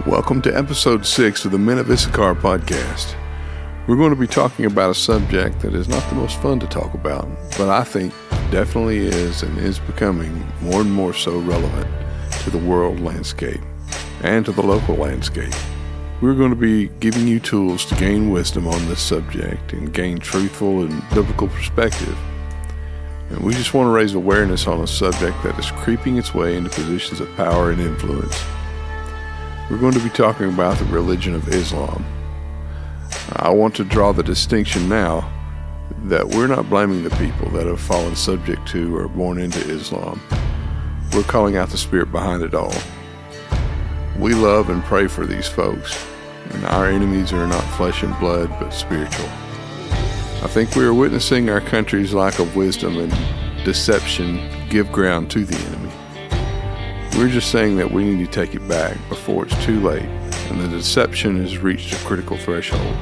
Welcome to episode 6 of the Men of Issachar Podcast. We're going to be talking about a subject that is not the most fun to talk about, but I think definitely is and is becoming more and more so relevant to the world landscape and to the local landscape. We're going to be giving you tools to gain wisdom on this subject and gain truthful and biblical perspective. And we just want to raise awareness on a subject that is creeping its way into positions of power and influence. We're going to be talking about the religion of Islam. I want to draw the distinction now that we're not blaming the people that have fallen subject to or born into Islam. We're calling out the spirit behind it all. We love and pray for these folks, and our enemies are not flesh and blood, but spiritual. I think we are witnessing our country's lack of wisdom and deception give ground to the enemy. We're just saying that we need to take it back before it's too late and the deception has reached a critical threshold.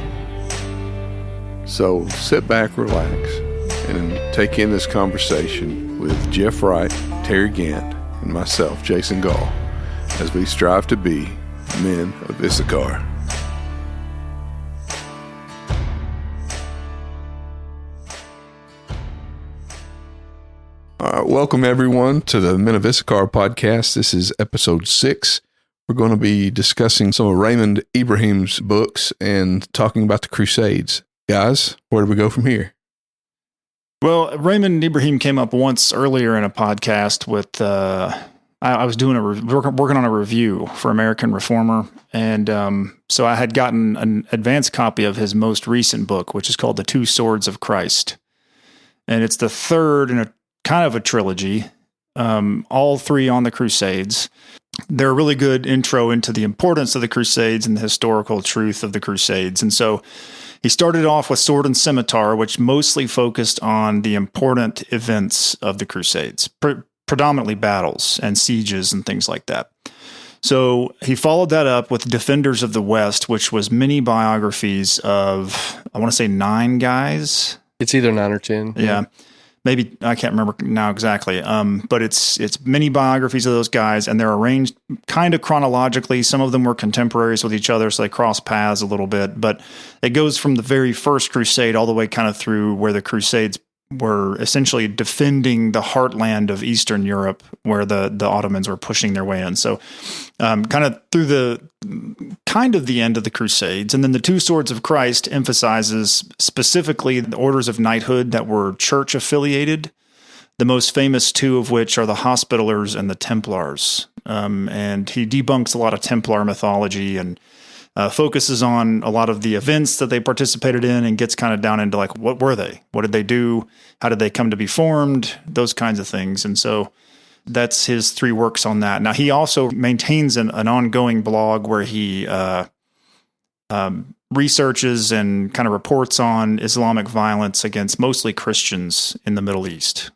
So sit back, relax, and take in this conversation with Jeff Wright, Terry Gant, and myself, Jason Gaw, as we strive to be men of Issachar. Welcome everyone to the Men of Issachar podcast. This is episode 6. We're going to be discussing some of Raymond Ibrahim's books and talking about the Crusades. Guys, where do we go from here? Well, Raymond Ibrahim came up once earlier in a podcast with, I was doing working on a review for American Reformer. And so I had gotten an advanced copy of his most recent book, which is called The Two Swords of Christ. And it's the third in a kind of a trilogy, all three on the Crusades. They're a really good intro into the importance of the Crusades and the historical truth of the Crusades. And so he started off with Sword and Scimitar, which mostly focused on the important events of the Crusades, predominantly battles and sieges and things like that. So he followed that up with Defenders of the West, which was mini biographies of, I want to say 9 guys. It's either 9 or 10. Yeah. Maybe, I can't remember now exactly, but it's mini biographies of those guys, and they're arranged kind of chronologically. Some of them were contemporaries with each other, so they cross paths a little bit, but it goes from the very first crusade all the way kind of through where the Crusades were essentially defending the heartland of Eastern Europe, where the Ottomans were pushing their way in. So kind of through the end of the Crusades. And then the Two Swords of Christ emphasizes specifically the orders of knighthood that were church affiliated, the most famous two of which are the Hospitallers and the Templars. And he debunks a lot of Templar mythology and focuses on a lot of the events that they participated in and gets kind of down into like, what were they? What did they do? How did they come to be formed? Those kinds of things. And so that's his 3 works on that. Now, he also maintains an ongoing blog where he researches and kind of reports on Islamic violence against mostly Christians in the Middle East.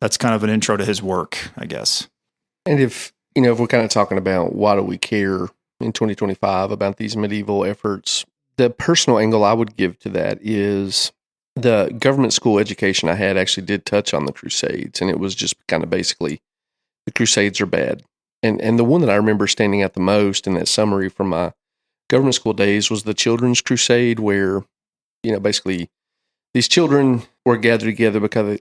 That's kind of an intro to his work, I guess. And if we're kind of talking about why do we care in 2025 about these medieval efforts, the personal angle I would give to that is the government school education I had actually did touch on the Crusades, and it was just kind of basically the Crusades are bad. And the one that I remember standing out the most in that summary from my government school days was the Children's Crusade, where, basically these children were gathered together because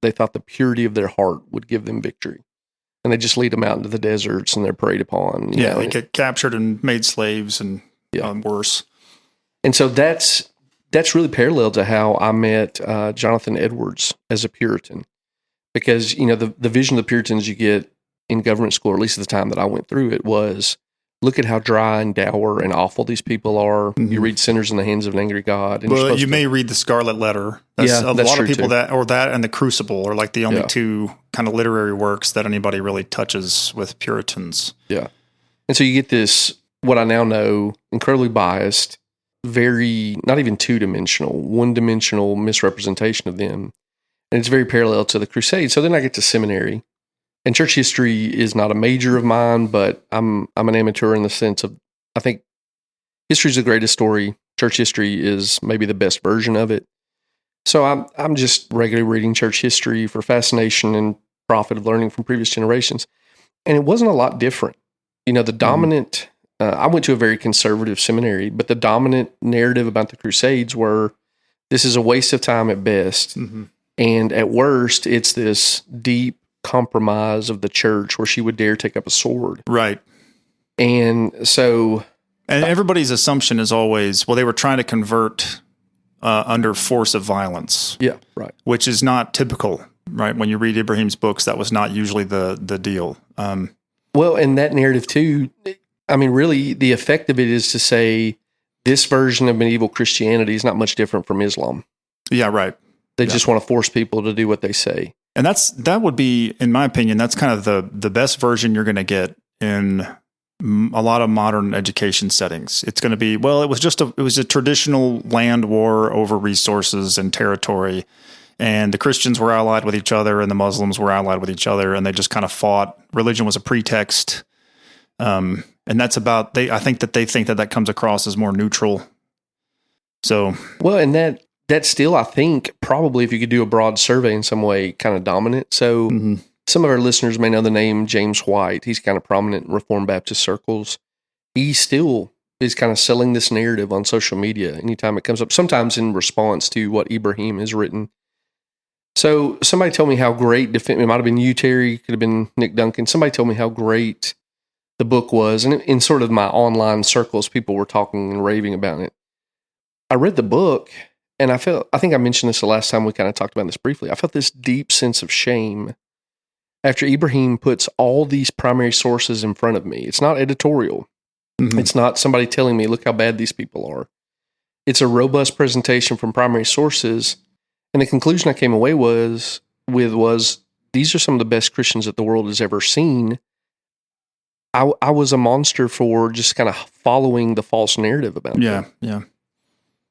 they thought the purity of their heart would give them victory. And they just lead them out into the deserts and they're preyed upon. They get captured and made slaves and worse. And so that's really parallel to how I met Jonathan Edwards as a Puritan. Because, the vision of the Puritans you get in government school, or at least at the time that I went through it, was look at how dry and dour and awful these people are. Mm-hmm. You read Sinners in the Hands of an Angry God. And you may read The Scarlet Letter. That's a lot of people too. that and The Crucible are like the only 2 kind of literary works that anybody really touches with Puritans. Yeah. And so you get this, what I now know, incredibly biased, very, not even 2-dimensional, 1-dimensional misrepresentation of them. And it's very parallel to the Crusades. So then I get to seminary. And church history is not a major of mine, but I'm an amateur in the sense of, I think history is the greatest story. Church history is maybe the best version of it. So I'm just regularly reading church history for fascination and profit of learning from previous generations. And it wasn't a lot different. The dominant I went to a very conservative seminary, but the dominant narrative about the Crusades were this is a waste of time at best. Mm-hmm. And at worst, it's this deep compromise of the church where she would dare take up a sword. Right. And so... And everybody's assumption is always, well, they were trying to convert under force of violence. Yeah, right. Which is not typical, right? When you read Ibrahim's books, that was not usually the deal. Well, and that narrative too, I mean, really, the effect of it is to say this version of medieval Christianity is not much different from Islam. Yeah, right. They just want to force people to do what they say. And that would be, in my opinion, that's kind of the best version you're going to get in a lot of modern education settings. It's going to be, well, it was a traditional land war over resources and territory, and the Christians were allied with each other and the Muslims were allied with each other, and they just kind of fought. Religion was a pretext. And that's about, I think that comes across as more neutral. So, well, and that's still, I think, probably if you could do a broad survey in some way, kind of dominant. So some of our listeners may know the name James White. He's kind of prominent in Reformed Baptist circles. He still is kind of selling this narrative on social media anytime it comes up, sometimes in response to what Ibrahim has written. So somebody told me how great, it might have been you, Terry, could have been Nick Duncan. Somebody told me how great the book was. And in sort of my online circles, people were talking and raving about it. I read the book, and I think I mentioned this the last time we kind of talked about this briefly. I felt this deep sense of shame after Ibrahim puts all these primary sources in front of me. It's not editorial. Mm-hmm. It's not somebody telling me, look how bad these people are. It's a robust presentation from primary sources. And the conclusion I came away with was these are some of the best Christians that the world has ever seen. I was a monster for just kind of following the false narrative about them. Yeah.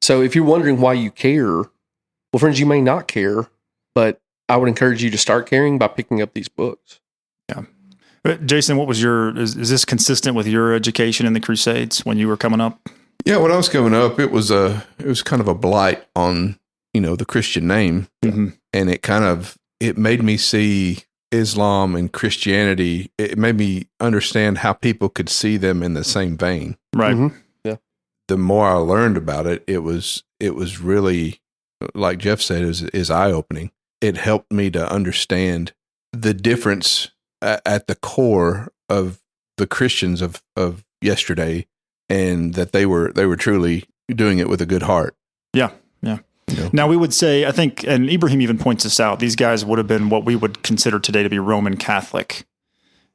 So if you're wondering why you care, well, friends, you may not care, but I would encourage you to start caring by picking up these books. Yeah. Jason, what was is this consistent with your education in the Crusades when you were coming up? Yeah, when I was coming up, it was kind of a blight on, the Christian name. Mm-hmm. And it made me see Islam and Christianity. It made me understand how people could see them in the same vein. Right. Mm-hmm. Yeah. The more I learned about it, it was really, like Jeff said, is eye-opening. It helped me to understand the difference at the core of the Christians of yesterday, and that they were truly doing it with a good heart. Yeah. Now we would say, I think, and Ibrahim even points this out, these guys would have been what we would consider today to be Roman Catholic.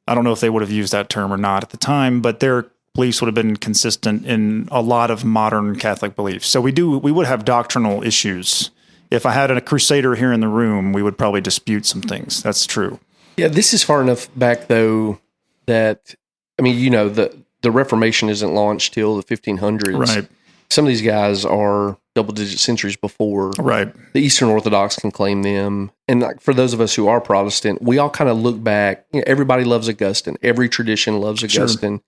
I don't know if they would have used that term or not at the time, but their beliefs would have been consistent in a lot of modern Catholic beliefs. So we would have doctrinal issues. If I had a crusader here in the room, we would probably dispute some things. That's true. Yeah, this is far enough back, though, that, the Reformation isn't launched till the 1500s. Right. Some of these guys are double-digit centuries before. Right. The Eastern Orthodox can claim them. And for those of us who are Protestant, we all kind of look back. Everybody loves Augustine. Every tradition loves Augustine. Sure.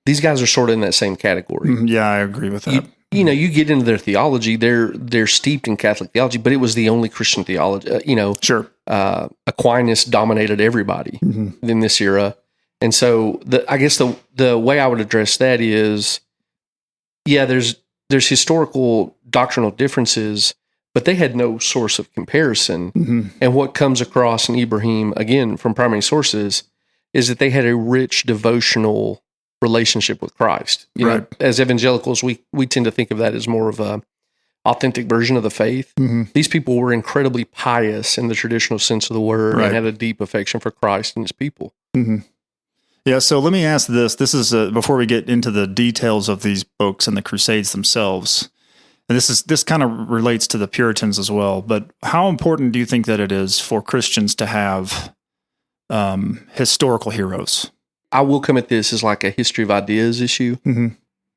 These guys are sort of in that same category. Yeah, I agree with that. You get into their theology, they're steeped in Catholic theology, but it was the only Christian theology. Sure. Aquinas dominated everybody in this era. And so I guess the way I would address that is, there's historical doctrinal differences, but they had no source of comparison. Mm-hmm. And what comes across in Ibrahim, again, from primary sources, is that they had a rich devotional relationship with Christ. As evangelicals, we tend to think of that as more of a authentic version of the faith. Mm-hmm. These people were incredibly pious in the traditional sense of the word, and had a deep affection for Christ and his people. Mm-hmm. Yeah, so let me ask this. This is before we get into the details of these books and the Crusades themselves. And this kind of relates to the Puritans as well. But how important do you think that it is for Christians to have historical heroes? I will come at this as like a history of ideas issue. Mm-hmm.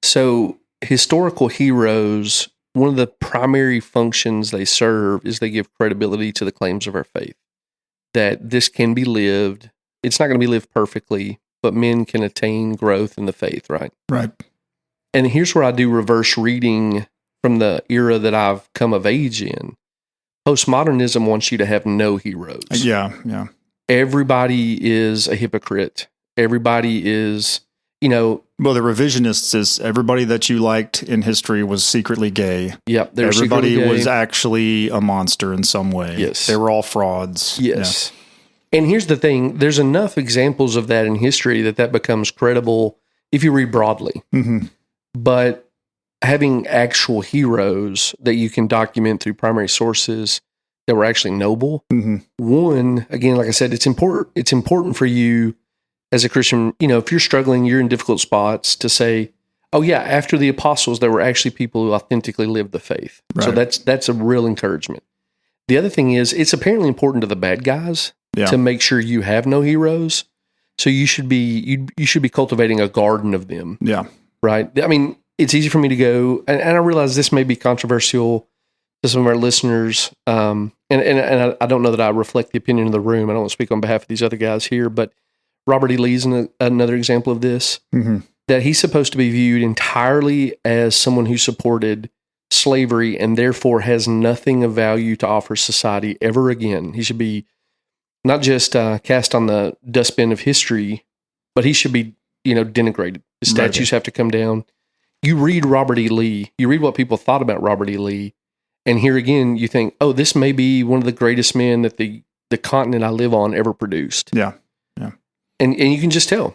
So historical heroes, one of the primary functions they serve is they give credibility to the claims of our faith. That this can be lived. It's not going to be lived perfectly, but men can attain growth in the faith, right? Right. And here's where I do reverse reading from the era that I've come of age in. Postmodernism wants you to have no heroes. Yeah. Everybody is a hypocrite. Everybody is Well, the revisionists is everybody that you liked in history was secretly gay. Yep. Everybody was actually a monster in some way. Yes. They were all frauds. Yes. Yeah. And here's the thing. There's enough examples of that in history that becomes credible if you read broadly. Mm-hmm. But having actual heroes that you can document through primary sources that were actually noble. Mm-hmm. One, again, like I said, it's important for you as a Christian, if you're struggling, you're in difficult spots, to say, oh yeah, after the apostles, there were actually people who authentically lived the faith. Right. So that's a real encouragement. The other thing is, it's apparently important to the bad guys to make sure you have no heroes. So you should be cultivating a garden of them. Yeah. Right. I mean, it's easy for me to go, and I realize this may be controversial to some of our listeners. And I don't know that I reflect the opinion of the room. I don't want to speak on behalf of these other guys here, but Robert E. Lee's another example of this, that he's supposed to be viewed entirely as someone who supported slavery and therefore has nothing of value to offer society ever again. He should be not just cast on the dustbin of history, but he should be, denigrated. His statues have to come down. You read Robert E. Lee, you read what people thought about Robert E. Lee, and here again, you think, oh, this may be one of the greatest men that the continent I live on ever produced. Yeah. And you can just tell.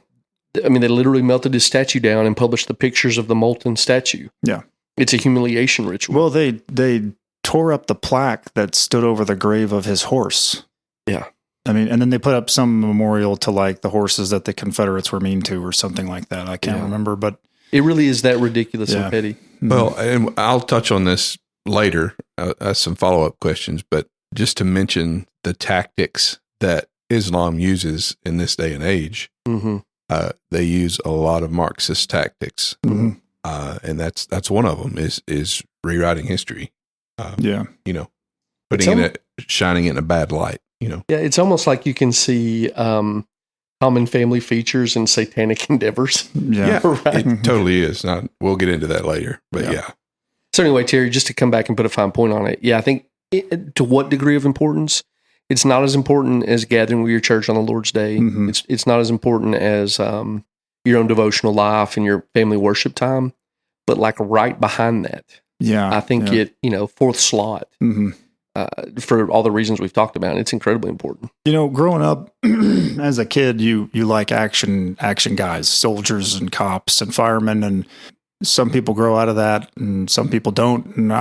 I mean, they literally melted his statue down and published the pictures of the molten statue. Yeah. It's a humiliation ritual. Well, they tore up the plaque that stood over the grave of his horse. Yeah. I mean, and then they put up some memorial to like the horses that the Confederates were mean to or something like that. I can't remember, but it really is that ridiculous and petty. Well, and I'll touch on this later as some follow-up questions, but just to mention the tactics that Islam uses in this day and age, they use a lot of Marxist tactics, and that's one of them is rewriting history. Shining it in a bad light. Yeah, it's almost like you can see common family features and satanic endeavors. Yeah, right. It totally is. We'll get into that later, but yeah. So anyway, Terry, just to come back and put a fine point on it, I think to what degree of importance? It's not as important as gathering with your church on the Lord's Day. It's not as important as your own devotional life and your family worship time, but like right behind that. Yeah, I think fourth slot for all the reasons we've talked about. It's incredibly important. Growing up as a kid, you like action guys, soldiers and cops and firemen, and some people grow out of that and some people don't. And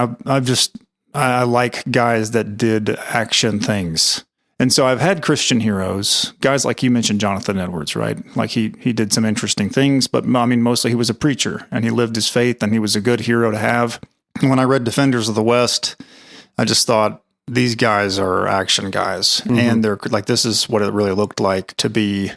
I like guys that did action things. And so I've had Christian heroes, guys like you mentioned, Jonathan Edwards, right? Like he did some interesting things, but I mean, mostly he was a preacher and he lived his faith and he was a good hero to have. When I read Defenders of the West, I just thought these guys are action guys and they're like, this is what it really looked like to be.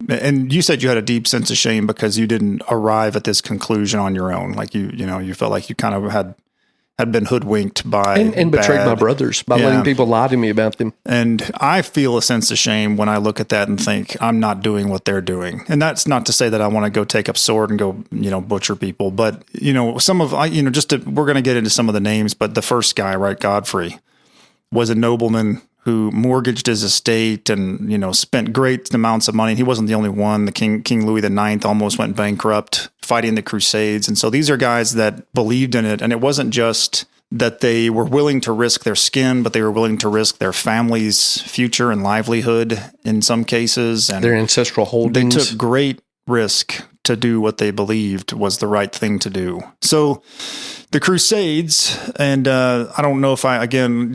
And you said you had a deep sense of shame because you didn't arrive at this conclusion on your own. Like you felt like you kind of had been hoodwinked by and betrayed my brothers by letting people lie to me about them. And I feel a sense of shame when I look at that and think I'm not doing what they're doing. And that's not to say that I want to go take up sword and go, butcher people. But, we're going to get into some of the names, but the first guy, right, Godfrey, was a nobleman who mortgaged his estate and, spent great amounts of money. He wasn't the only one. The King Louis IX almost went bankrupt fighting the Crusades. And so these are guys that believed in it. And it wasn't just that they were willing to risk their skin, but they were willing to risk their family's future and livelihood in some cases. And their ancestral holdings. They took great risk to do what they believed was the right thing to do. So the Crusades, and I don't know if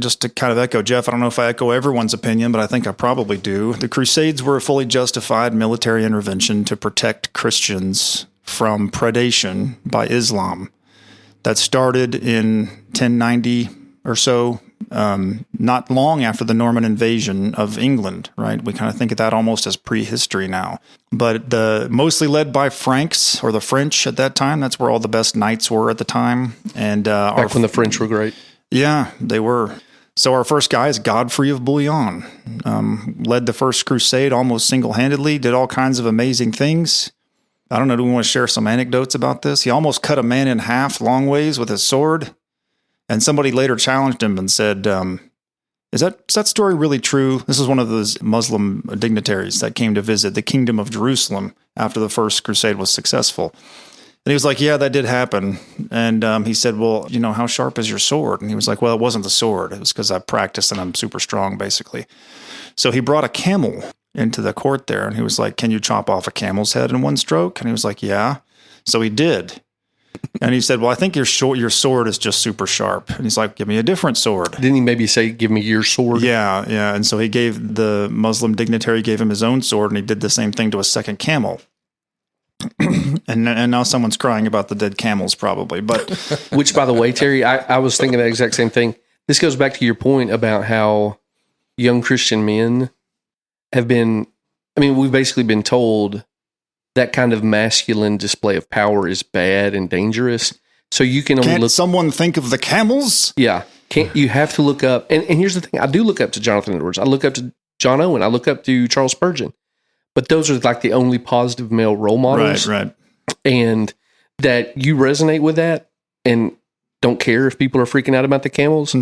just to kind of echo Jeff, I don't know if I echo everyone's opinion, but I think I probably do. The Crusades were a fully justified military intervention to protect Christians from predation by Islam. That started in 1090 or so, not long after the Norman invasion of England, right? We kind of think of that almost as prehistory now. But mostly led by Franks or the French at that time. That's where all the best knights were at the time. And back when the French were great. Yeah, they were. So our first guy is Godfrey of Bouillon. Led the first crusade almost single-handedly, did all kinds of amazing things. I don't know, do we want to share some anecdotes about this? He almost cut a man in half long ways with his sword. And somebody later challenged him and said, is that story really true? This is one of those Muslim dignitaries that came to visit the kingdom of Jerusalem. after the first crusade was successful. And he was like, yeah, that did happen. And he said, well, how sharp is your sword? And he was like, well, it wasn't the sword. It was because I practiced and I'm super strong, basically. So he brought a camel into the court there, and he was like, can you chop off a camel's head in one stroke? And he was like, yeah. So he did. And he said, well, I think your sword is just super sharp. And he's like, give me a different sword. Didn't he maybe say, give me your sword? Yeah. And so he gave the Muslim dignitary, gave him his own sword, and he did the same thing to a second camel. and now someone's crying about the dead camels, probably. But which, by the way, Terry, I was thinking that exact same thing. This goes back to your point about how young Christian men have been, we've basically been told that kind of masculine display of power is bad and dangerous. So you can only Can't someone think of the camels? Yeah. You have to look up. And here's the thing. I do look up to Jonathan Edwards. I look up to John Owen. I look up to Charles Spurgeon. But those are like the only positive male role models. Right. And that you resonate with that and don't care if people are freaking out about the camels,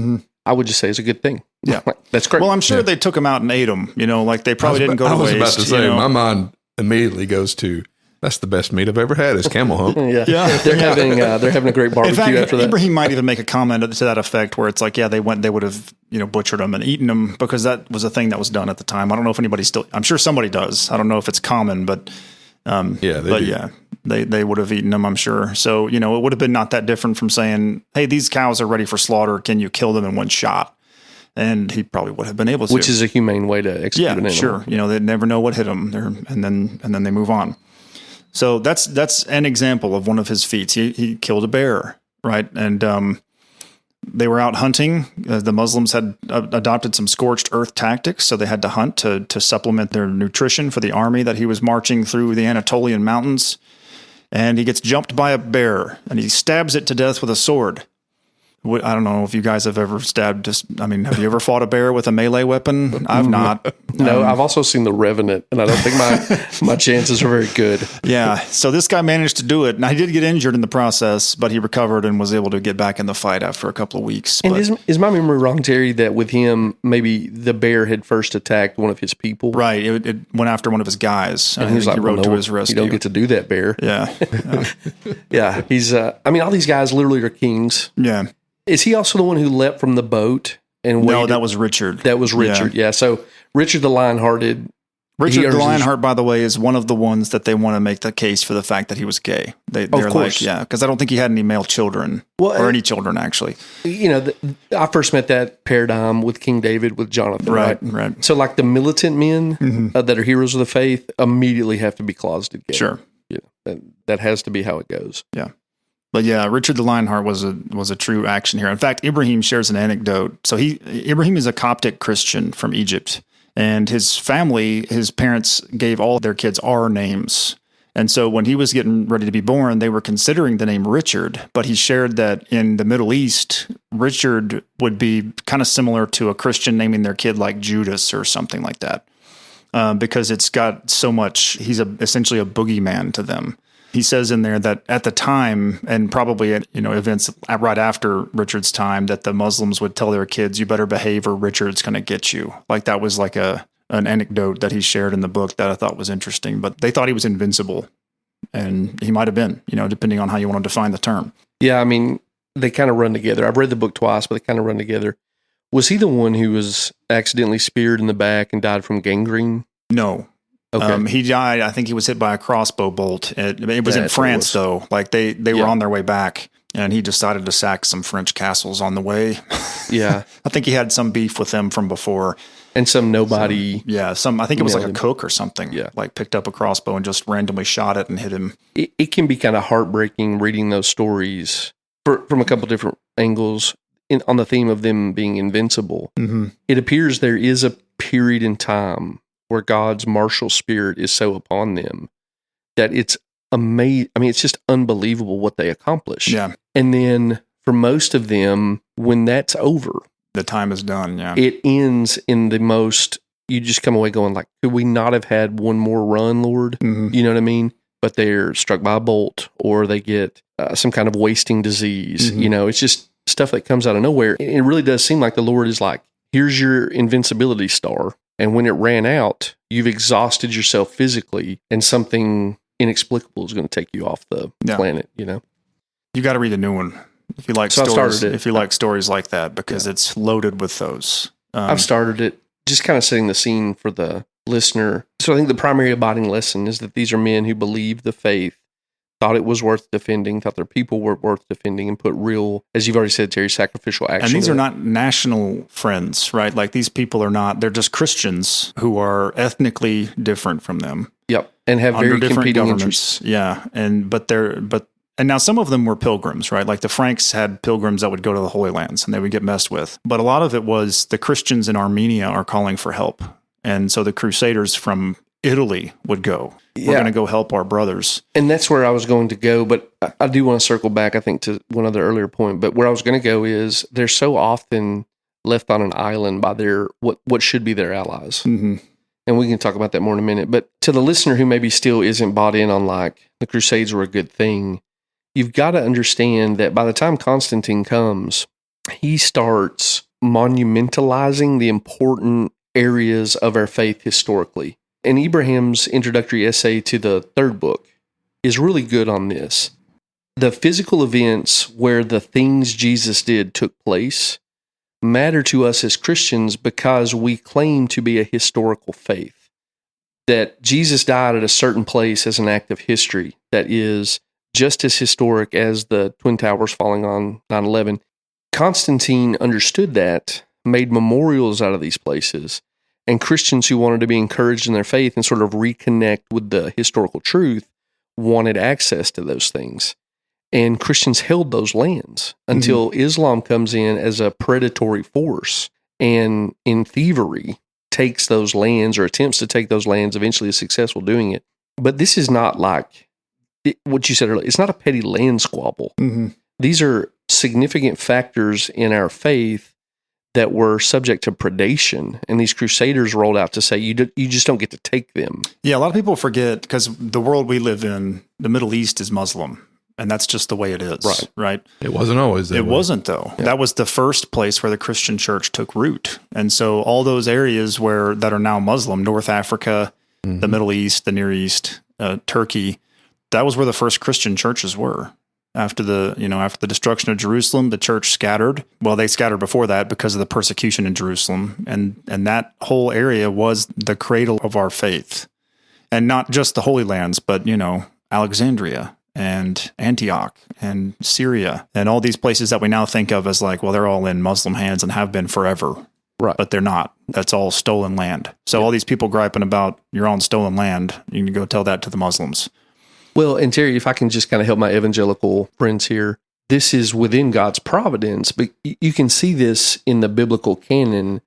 I would just say it's a good thing. Yeah. That's great. Well, I'm sure they took them out and ate them. Like they probably didn't go to waste. I was about to say, my mind immediately goes to, that's the best meat I've ever had is camel hump. Yeah. They're having a great barbecue. In fact, after that. Ibrahim might even make a comment to that effect where it's like, yeah, they would have, butchered them and eaten them because that was a thing that was done at the time. I don't know if anybody still, I'm sure somebody does. I don't know if it's common, but they would have eaten them, I'm sure. So, it would have been not that different from saying, hey, these cows are ready for slaughter. Can you kill them in one shot? And he probably would have been able to. Which is a humane way to execute an animal. Sure. They never know what hit them and then they move on. So that's an example of one of his feats. He killed a bear, right? And they were out hunting. The Muslims had adopted some scorched earth tactics, so they had to hunt to supplement their nutrition for the army that he was marching through the Anatolian mountains. And he gets jumped by a bear, and he stabs it to death with a sword. I don't know if you guys have ever stabbed. Have you ever fought a bear with a melee weapon? I've not. No, I've also seen The Revenant, and I don't think my chances are very good. Yeah, so this guy managed to do it. Now, he did get injured in the process, but he recovered and was able to get back in the fight after a couple of weeks. And is my memory wrong, Terry, that with him, maybe the bear had first attacked one of his people? Right, it went after one of his guys. And he was like, rode to his rescue. You don't get to do that, bear. Yeah. Yeah, he's, all these guys literally are kings. Yeah. Is he also the one who leapt from the boat and waited? No, that was Richard. That was Richard, yeah. So Richard the Lionhearted. Richard the Lionheart, by the way, is one of the ones that they want to make the case for the fact that he was gay. They're course. like, because I don't think he had any male children or any children, actually. I first met that paradigm with King David, with Jonathan. Right. So like the militant men that are heroes of the faith immediately have to be closeted gay. Sure. Yeah, that has to be how it goes. Yeah. But yeah, Richard the Lionheart was a true action hero. In fact, Ibrahim shares an anecdote. So Ibrahim is a Coptic Christian from Egypt, and his family, his parents gave all their kids our names. And so when he was getting ready to be born, they were considering the name Richard, but he shared that in the Middle East, Richard would be kind of similar to a Christian naming their kid like Judas or something like that, because it's got so much, he's essentially a boogeyman to them. He says in there that at the time, and probably at events right after Richard's time, that the Muslims would tell their kids, "You better behave, or Richard's going to get you." Like that was like an anecdote that he shared in the book that I thought was interesting. But they thought he was invincible, and he might have been, depending on how you want to define the term. Yeah, they kind of run together. I've read the book twice, but they kind of run together. Was he the one who was accidentally speared in the back and died from gangrene? No. Okay. He died. I think he was hit by a crossbow bolt. It was in France, though. Like they were on their way back, and he decided to sack some French castles on the way. Yeah, I think he had some beef with them from before, and some nobody. I think it was like a cook or something. Yeah, like picked up a crossbow and just randomly shot it and hit him. It can be kind of heartbreaking reading those stories from a couple different angles on the theme of them being invincible. Mm-hmm. It appears there is a period in time where God's martial spirit is so upon them that it's amazing. It's just unbelievable what they accomplish. Yeah. And then for most of them, when that's over, the time is done. Yeah. It ends in the most, you just come away going like, could we not have had one more run, Lord? Mm-hmm. You know what I mean? But they're struck by a bolt, or they get some kind of wasting disease. Mm-hmm. It's just stuff that comes out of nowhere. It really does seem like the Lord is like, here's your invincibility star. And when it ran out, you've exhausted yourself physically, and something inexplicable is going to take you off the planet, You got to read a new one if you like stories. If you like stories like that, because it's loaded with those. I've started it, just kind of setting the scene for the listener. So I think the primary abiding lesson is that these are men who believed the faith, thought it was worth defending, thought their people were worth defending, and put real, as you've already said, Terry, sacrificial action. And these are not national friends, right? Like these people are not, they're just Christians who are ethnically different from them. Yep. And have very competing interests. Yeah. And now some of them were pilgrims, right? Like the Franks had pilgrims that would go to the Holy Lands and they would get messed with. But a lot of it was the Christians in Armenia are calling for help. And so the Crusaders from Italy would go. We're going to go help our brothers. And that's where I was going to go, but I do want to circle back, I think, to one other earlier point. But where I was going to go is they're so often left on an island by their what should be their allies. Mm-hmm. And we can talk about that more in a minute. But to the listener who maybe still isn't bought in on like the Crusades were a good thing, you've got to understand that by the time Constantine comes, he starts monumentalizing the important areas of our faith historically. And Ibrahim's introductory essay to the third book is really good on this. The physical events where the things Jesus did took place matter to us as Christians because we claim to be a historical faith. That Jesus died at a certain place as an act of history that is just as historic as the Twin Towers falling on 9/11. Constantine understood that, made memorials out of these places, and Christians who wanted to be encouraged in their faith and sort of reconnect with the historical truth wanted access to those things. And Christians held those lands until Islam comes in as a predatory force and in thievery takes those lands or attempts to take those lands, eventually is successful doing it. But this is not like what you said earlier. It's not a petty land squabble. Mm-hmm. These are significant factors in our faith that were subject to predation, and these crusaders rolled out to say, you just don't get to take them. Yeah, a lot of people forget, because the world we live in, the Middle East is Muslim, and that's just the way it is, right? It wasn't always that way. It wasn't, though. Yeah. That was the first place where the Christian church took root. And so all those areas that are now Muslim, North Africa, the Middle East, the Near East, Turkey, that was where the first Christian churches were. After the destruction of Jerusalem, the church scattered. Well, they scattered before that because of the persecution in Jerusalem. And that whole area was the cradle of our faith. And not just the Holy Lands, but, Alexandria and Antioch and Syria and all these places that we now think of as like, well, they're all in Muslim hands and have been forever. Right. But they're not. That's all stolen land. So all these people griping about you're on stolen land, you can go tell that to the Muslims. Well, and Terry, if I can just kind of help my evangelical friends here, this is within God's providence, but you can see this in the biblical canon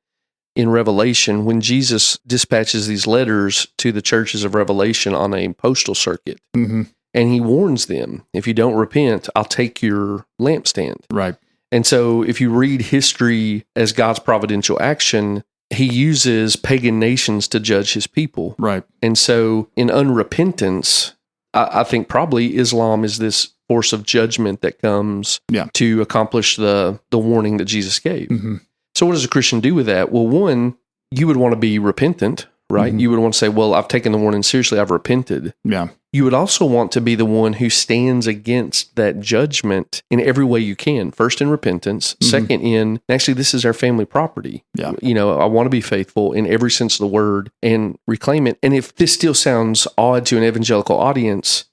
in Revelation when Jesus dispatches these letters to the churches of Revelation on a postal circuit. Mm-hmm. And he warns them, if you don't repent, I'll take your lampstand. Right. And so if you read history as God's providential action, he uses pagan nations to judge his people. Right. And so in unrepentance, I think probably Islam is this force of judgment that comes to accomplish the warning that Jesus gave. Mm-hmm. So what does a Christian do with that? Well, one, you would want to be repentant, right? Mm-hmm. You would want to say, well, I've taken the warning seriously. I've repented. Yeah. You would also want to be the one who stands against that judgment in every way you can. First, in repentance. Mm-hmm. Second, in, actually, this is our family property. Yeah. I want to be faithful in every sense of the word and reclaim it. And if this still sounds odd to an evangelical audience,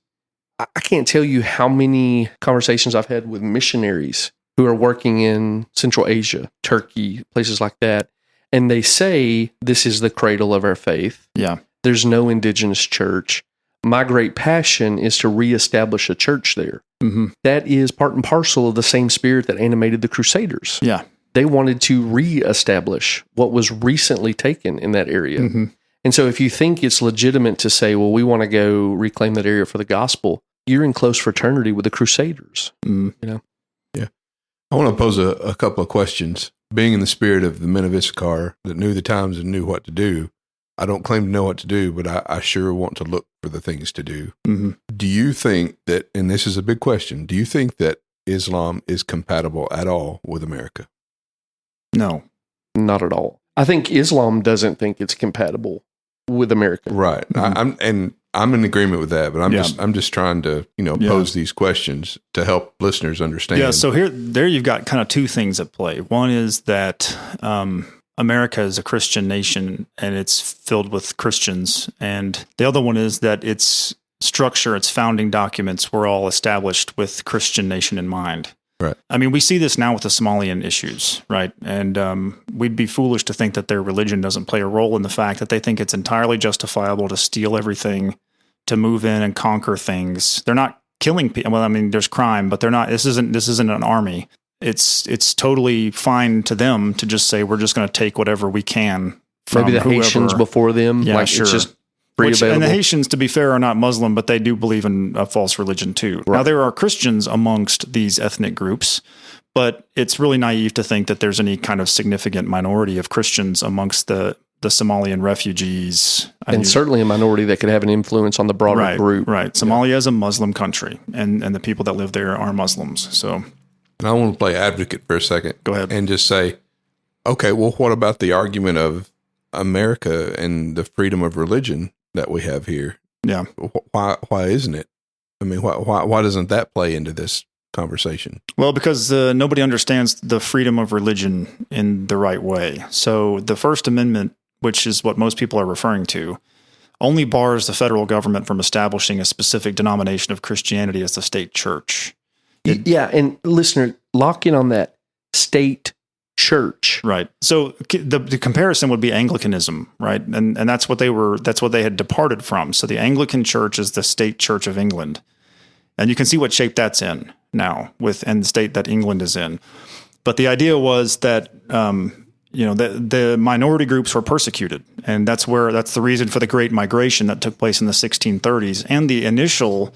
I can't tell you how many conversations I've had with missionaries who are working in Central Asia, Turkey, places like that. And they say, this is the cradle of our faith. Yeah. There's no indigenous church. My great passion is to reestablish a church there. Mm-hmm. That is part and parcel of the same spirit that animated the Crusaders. Yeah. They wanted to reestablish what was recently taken in that area. Mm-hmm. And so if you think it's legitimate to say, well, we want to go reclaim that area for the gospel, you're in close fraternity with the Crusaders. Mm-hmm. Yeah. I want to pose a couple of questions. Being in the spirit of the men of Issachar that knew the times and knew what to do, I don't claim to know what to do, but I sure want to look for the things to do. Mm-hmm. Do you think that, and this is a big question, do you think that Islam is compatible at all with America? No. Not at all. I think Islam doesn't think it's compatible with America. Right. Mm-hmm. I'm in agreement with that, but I'm just trying to, pose these questions to help listeners understand. Yeah. So there you've got kind of two things at play. One is that America is a Christian nation and it's filled with Christians. And the other one is that its structure, its founding documents were all established with Christian nation in mind. Right. I mean, we see this now with the Somalian issues, right? And we'd be foolish to think that their religion doesn't play a role in the fact that they think it's entirely justifiable to steal everything, to move in and conquer things. They're not killing people. Well, I mean, there's crime, but they're not. This isn't an army. It's totally fine to them to just say we're just going to take whatever we can from maybe the whoever. Haitians before them. Yeah, like sure. It's just free available. And the Haitians, to be fair, are not Muslim, but they do believe in a false religion too. Right. Now, there are Christians amongst these ethnic groups, but it's really naive to think that there's any kind of significant minority of Christians amongst the Somalian refugees. And certainly a minority that could have an influence on the broader group. Right. Somalia is a Muslim country, and the people that live there are Muslims. So, and I want to play advocate for a second. Go ahead. And just say, okay, well, what about the argument of America and the freedom of religion that we have here? Yeah. Why isn't it? I mean, why doesn't that play into this conversation? Well, because nobody understands the freedom of religion in the right way. So the First Amendment, which is what most people are referring to, only bars the federal government from establishing a specific denomination of Christianity as the state church. Yeah, and listener, lock in on that state church. Right. So the comparison would be Anglicanism, right? And that's what they had departed from. So the Anglican Church is the state church of England. And you can see what shape that's in now and the state that England is in. But the idea was that the minority groups were persecuted, and that's the reason for the Great Migration that took place in the 1630s and the initial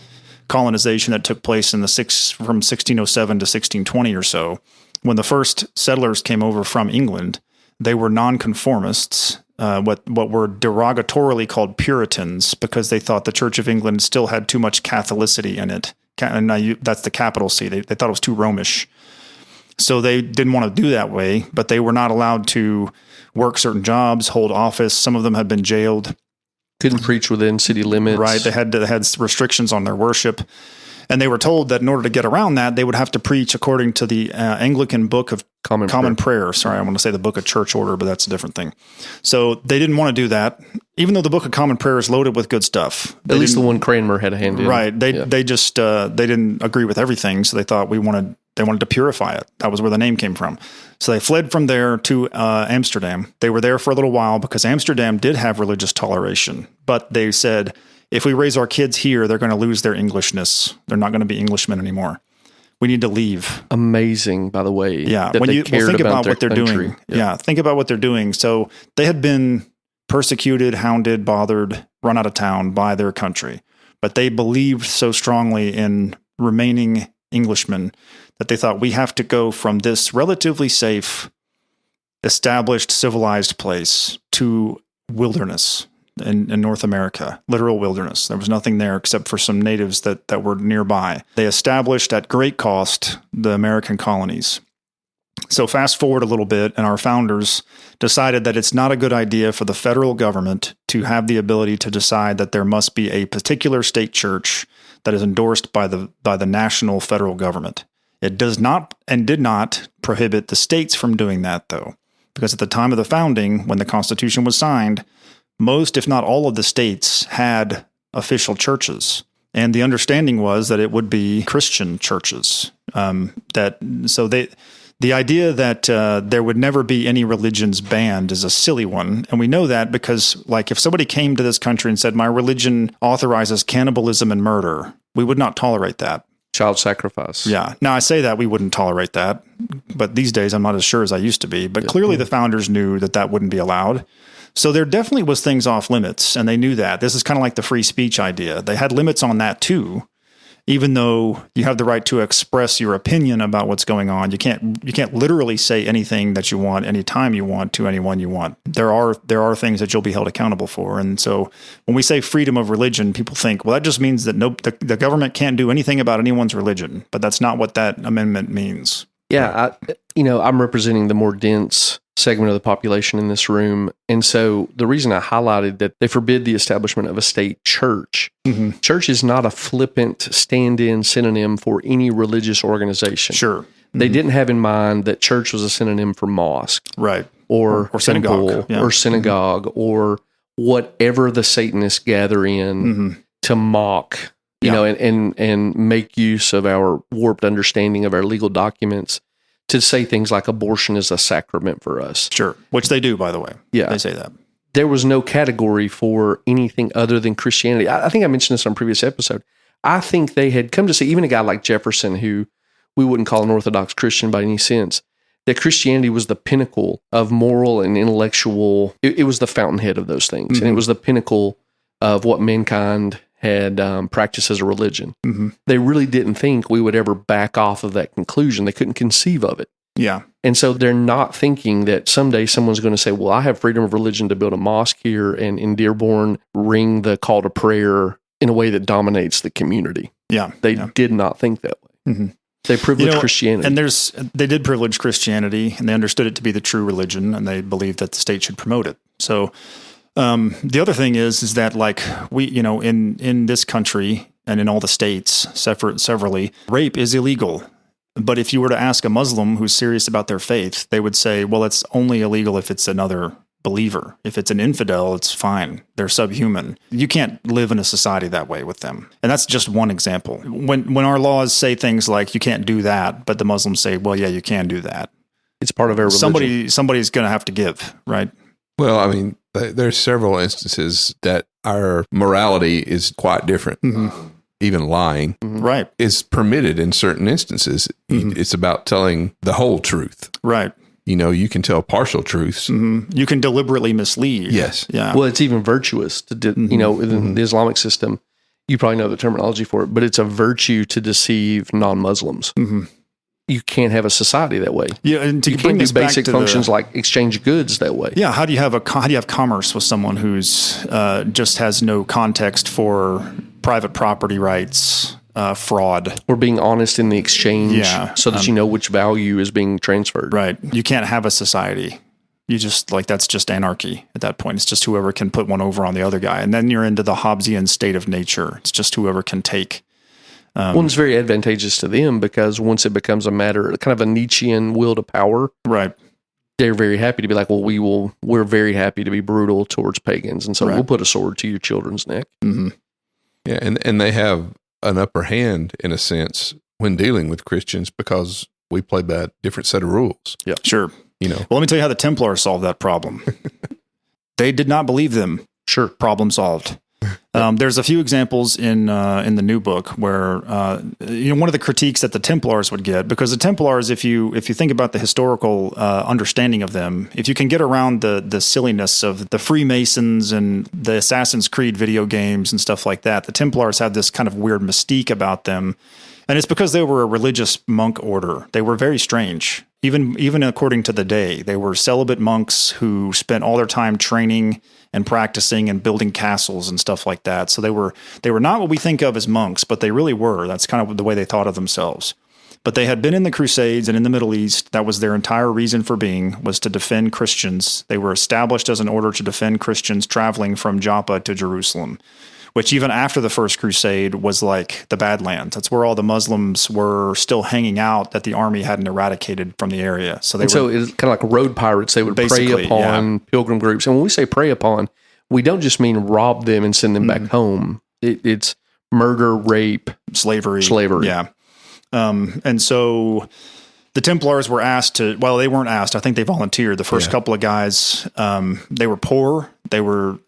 colonization that took place from 1607 to 1620 or so. When the first settlers came over from England, they were nonconformists, what were derogatorily called Puritans, because they thought the Church of England still had too much Catholicity in it. And that's the capital C. They thought it was too Romish. So they didn't want to do that way, but they were not allowed to work certain jobs, hold office. Some of them had been jailed. Couldn't preach within city limits. Right. They had restrictions on their worship. And they were told that in order to get around that, they would have to preach according to the Anglican Book of Common Prayer. Sorry, I want to say the Book of Church Order, but that's a different thing. So they didn't want to do that, even though the Book of Common Prayer is loaded with good stuff. At least the one Cranmer had a hand in. Right. They didn't agree with everything, so they thought they wanted to purify it. That was where the name came from. So they fled from there to Amsterdam. They were there for a little while because Amsterdam did have religious toleration, but they said, if we raise our kids here, they're going to lose their Englishness. They're not going to be Englishmen anymore. We need to leave. Amazing, by the way. Yeah. When you think about what they're doing. Yeah. Think about what they're doing. So they had been persecuted, hounded, bothered, run out of town by their country. But they believed so strongly in remaining Englishmen that they thought we have to go from this relatively safe, established, civilized place to wilderness. In North America, literal wilderness. There was nothing there except for some natives that were nearby. They established at great cost the American colonies. So fast forward a little bit, and our founders decided that it's not a good idea for the federal government to have the ability to decide that there must be a particular state church that is endorsed by the national federal government. It does not and did not prohibit the states from doing that, though, because at the time of the founding, when the Constitution was signed, most, if not all of the states had official churches. And the understanding was that it would be Christian churches. The idea that there would never be any religions banned is a silly one. And we know that because, like, if somebody came to this country and said, my religion authorizes cannibalism and murder, we would not tolerate that. Child sacrifice. Yeah. Now, I say that we wouldn't tolerate that, but these days I'm not as sure as I used to be. But clearly the founders knew that wouldn't be allowed. So there definitely was things off limits, and they knew that. This is kind of like the free speech idea. They had limits on that too, even though you have the right to express your opinion about what's going on. You can't literally say anything that you want anytime you want to anyone you want. There are things that you'll be held accountable for. And so when we say freedom of religion, people think, well, that just means that the government can't do anything about anyone's religion. But that's not what that amendment means. Yeah, I'm representing the more dense segment of the population in this room. And so the reason I highlighted that they forbid the establishment of a state church. Church is not a flippant stand-in synonym for any religious organization. Sure. They didn't have in mind that church was a synonym for mosque. Right. Or synagogue. Yeah. Or synagogue or whatever the Satanists gather in to mock, you know, and make use of our warped understanding of our legal documents to say things like abortion is a sacrament for us. Sure. Which they do, by the way. Yeah. They say that. There was no category for anything other than Christianity. I think I mentioned this on a previous episode. I think they had come to see, even a guy like Jefferson, who we wouldn't call an Orthodox Christian by any sense, that Christianity was the pinnacle of moral and intellectual. It was the fountainhead of those things. And it was the pinnacle of what mankind had practiced as a religion. They really didn't think we would ever back off of that conclusion. They couldn't conceive of it. Yeah. And so they're not thinking that someday someone's going to say, well, I have freedom of religion to build a mosque here and in Dearborn ring the call to prayer in a way that dominates the community. Yeah. They did not think that way. They privileged Christianity. And they did privilege Christianity, and they understood it to be the true religion, and they believed that the state should promote it. So the other thing is that, like, we, you know, in this country and in all the states severally, rape is illegal. But if you were to ask a Muslim who's serious about their faith, they would say, well, it's only illegal if it's another believer. If it's an infidel, it's fine. They're subhuman. You can't live in a society that way with them. And that's just one example. When our laws say things like you can't do that, but the Muslims say, well, yeah, you can do that. It's part of our religion. Somebody's going to have to give, right? Well, I mean, there's several instances that our morality is quite different. Even lying right is permitted in certain instances. It's about telling the whole truth. Right. You know, you can tell partial truths. You can deliberately mislead. Yes. Yeah. Well, it's even virtuous to, you know, in the Islamic system, you probably know the terminology for it, but it's a virtue to deceive non-Muslims. You can't have a society that way. Yeah, and to you bring can't this do back basic to functions like exchange goods that way. Yeah, how do you have commerce with someone who's just has no context for private property rights, fraud, or being honest in the exchange, so that you know which value is being transferred. Right. You can't have a society. You just, like, that's just anarchy at that point. It's just whoever can put one over on the other guy, and then you're into the Hobbesian state of nature. It's just whoever can take. Well, it's very advantageous to them because once it becomes a matter, kind of a Nietzschean will to power, right? They're very happy to be like, well, we're very happy to be brutal towards pagans, and so we'll put a sword to your children's neck. Yeah, and they have an upper hand in a sense when dealing with Christians because we play by a different set of rules. Yeah, sure. You know. Well, let me tell you how the Templars solved that problem. They did not believe them. Sure, problem solved. There's a few examples in the new book where one of the critiques that the Templars would get, because the Templars, if you think about the historical understanding of them, if you can get around the silliness of the Freemasons and the Assassin's Creed video games and stuff like that, the Templars had this kind of weird mystique about them, and it's because they were a religious monk order. They were very strange, even according to the day. They were celibate monks who spent all their time training and practicing and building castles and stuff like that. So they were not what we think of as monks, but they really were. That's kind of the way they thought of themselves. But they had been in the Crusades and in the Middle East. That was their entire reason for being, was to defend Christians. They were established as an order to defend Christians traveling from Joppa to Jerusalem, which even after the First Crusade was like the Badlands. That's where all the Muslims were still hanging out that the army hadn't eradicated from the area. So it's kind of like road pirates. They would prey upon pilgrim groups. And when we say prey upon, we don't just mean rob them and send them back home. It's murder, rape, slavery. Yeah. And so the Templars were asked to, well, they weren't asked. I think they volunteered. The first couple of guys, they were poor. They were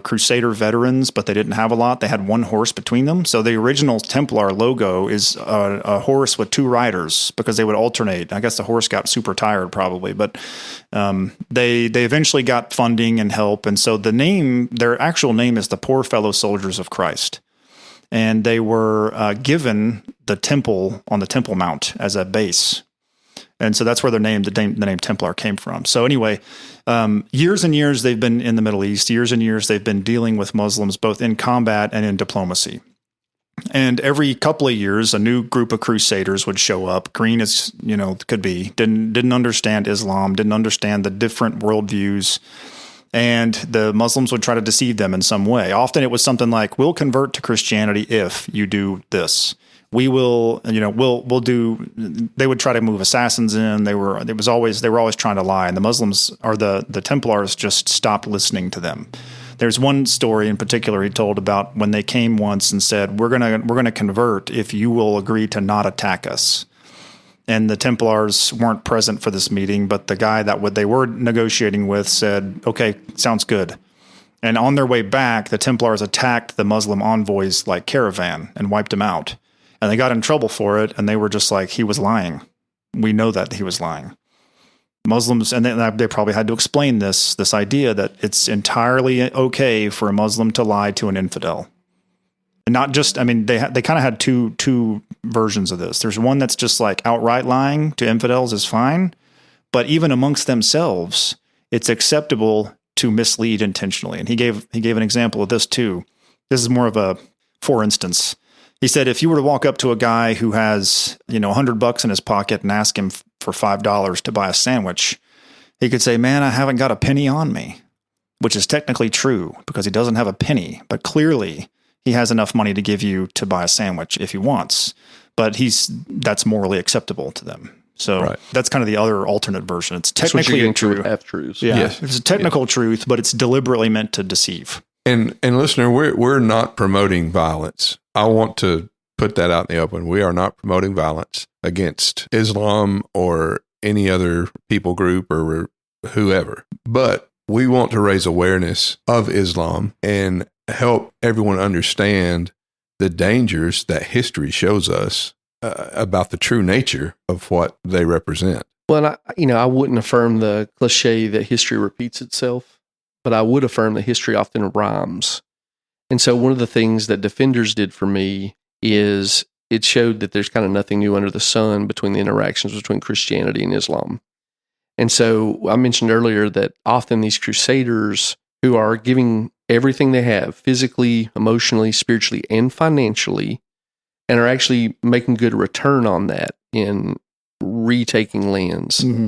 Crusader veterans, but they didn't have a lot. They had one horse between them. So the original Templar logo is a horse with two riders because they would alternate. I guess the horse got super tired probably, but they eventually got funding and help. And so their actual name is the Poor Fellow Soldiers of Christ. And they were given the temple on the Temple Mount as a base. And so that's where the name Templar came from. So anyway, years and years they've been in the Middle East. Years and years they've been dealing with Muslims both in combat and in diplomacy. And every couple of years, a new group of crusaders would show up. Green as could be, didn't understand Islam, didn't understand the different worldviews, and the Muslims would try to deceive them in some way. Often it was something like, "We'll convert to Christianity if you do this. We will, we'll do." They would try to move assassins in. They were always trying to lie, and the Muslims or the Templars just stopped listening to them. There's one story in particular he told about when they came once and said, "We're gonna convert if you will agree to not attack us." And the Templars weren't present for this meeting, but the guy that they were negotiating with said, "Okay, sounds good." And on their way back, the Templars attacked the Muslim envoy's caravan and wiped him out. And they got in trouble for it, and they were just like, "He was lying. We know that he was lying." Muslims, and they probably had to explain this idea that it's entirely okay for a Muslim to lie to an infidel. And not just, they kind of had two versions of this. There's one that's just like outright lying to infidels is fine, but even amongst themselves, it's acceptable to mislead intentionally. And he gave an example of this too. This is more of a for instance. He said, if you were to walk up to a guy who has, $100 in his pocket and ask him for $5 to buy a sandwich, he could say, "Man, I haven't got a penny on me," which is technically true because he doesn't have a penny, but clearly he has enough money to give you to buy a sandwich if he wants, but that's morally acceptable to them. So That's kind of the other alternate version. It's technically a true half-truths. Yeah, yes. It's a technical truth, but it's deliberately meant to deceive. And listener, we're not promoting violence. I want to put that out in the open. We are not promoting violence against Islam or any other people group or whoever. But we want to raise awareness of Islam and help everyone understand the dangers that history shows us about the true nature of what they represent. Well, I wouldn't affirm the cliche that history repeats itself, but I would affirm that history often rhymes. And so one of the things that Defenders did for me is it showed that there's kind of nothing new under the sun between the interactions between Christianity and Islam. And so I mentioned earlier that often these crusaders who are giving everything they have, physically, emotionally, spiritually, and financially, and are actually making good return on that in retaking lands. Mm-hmm.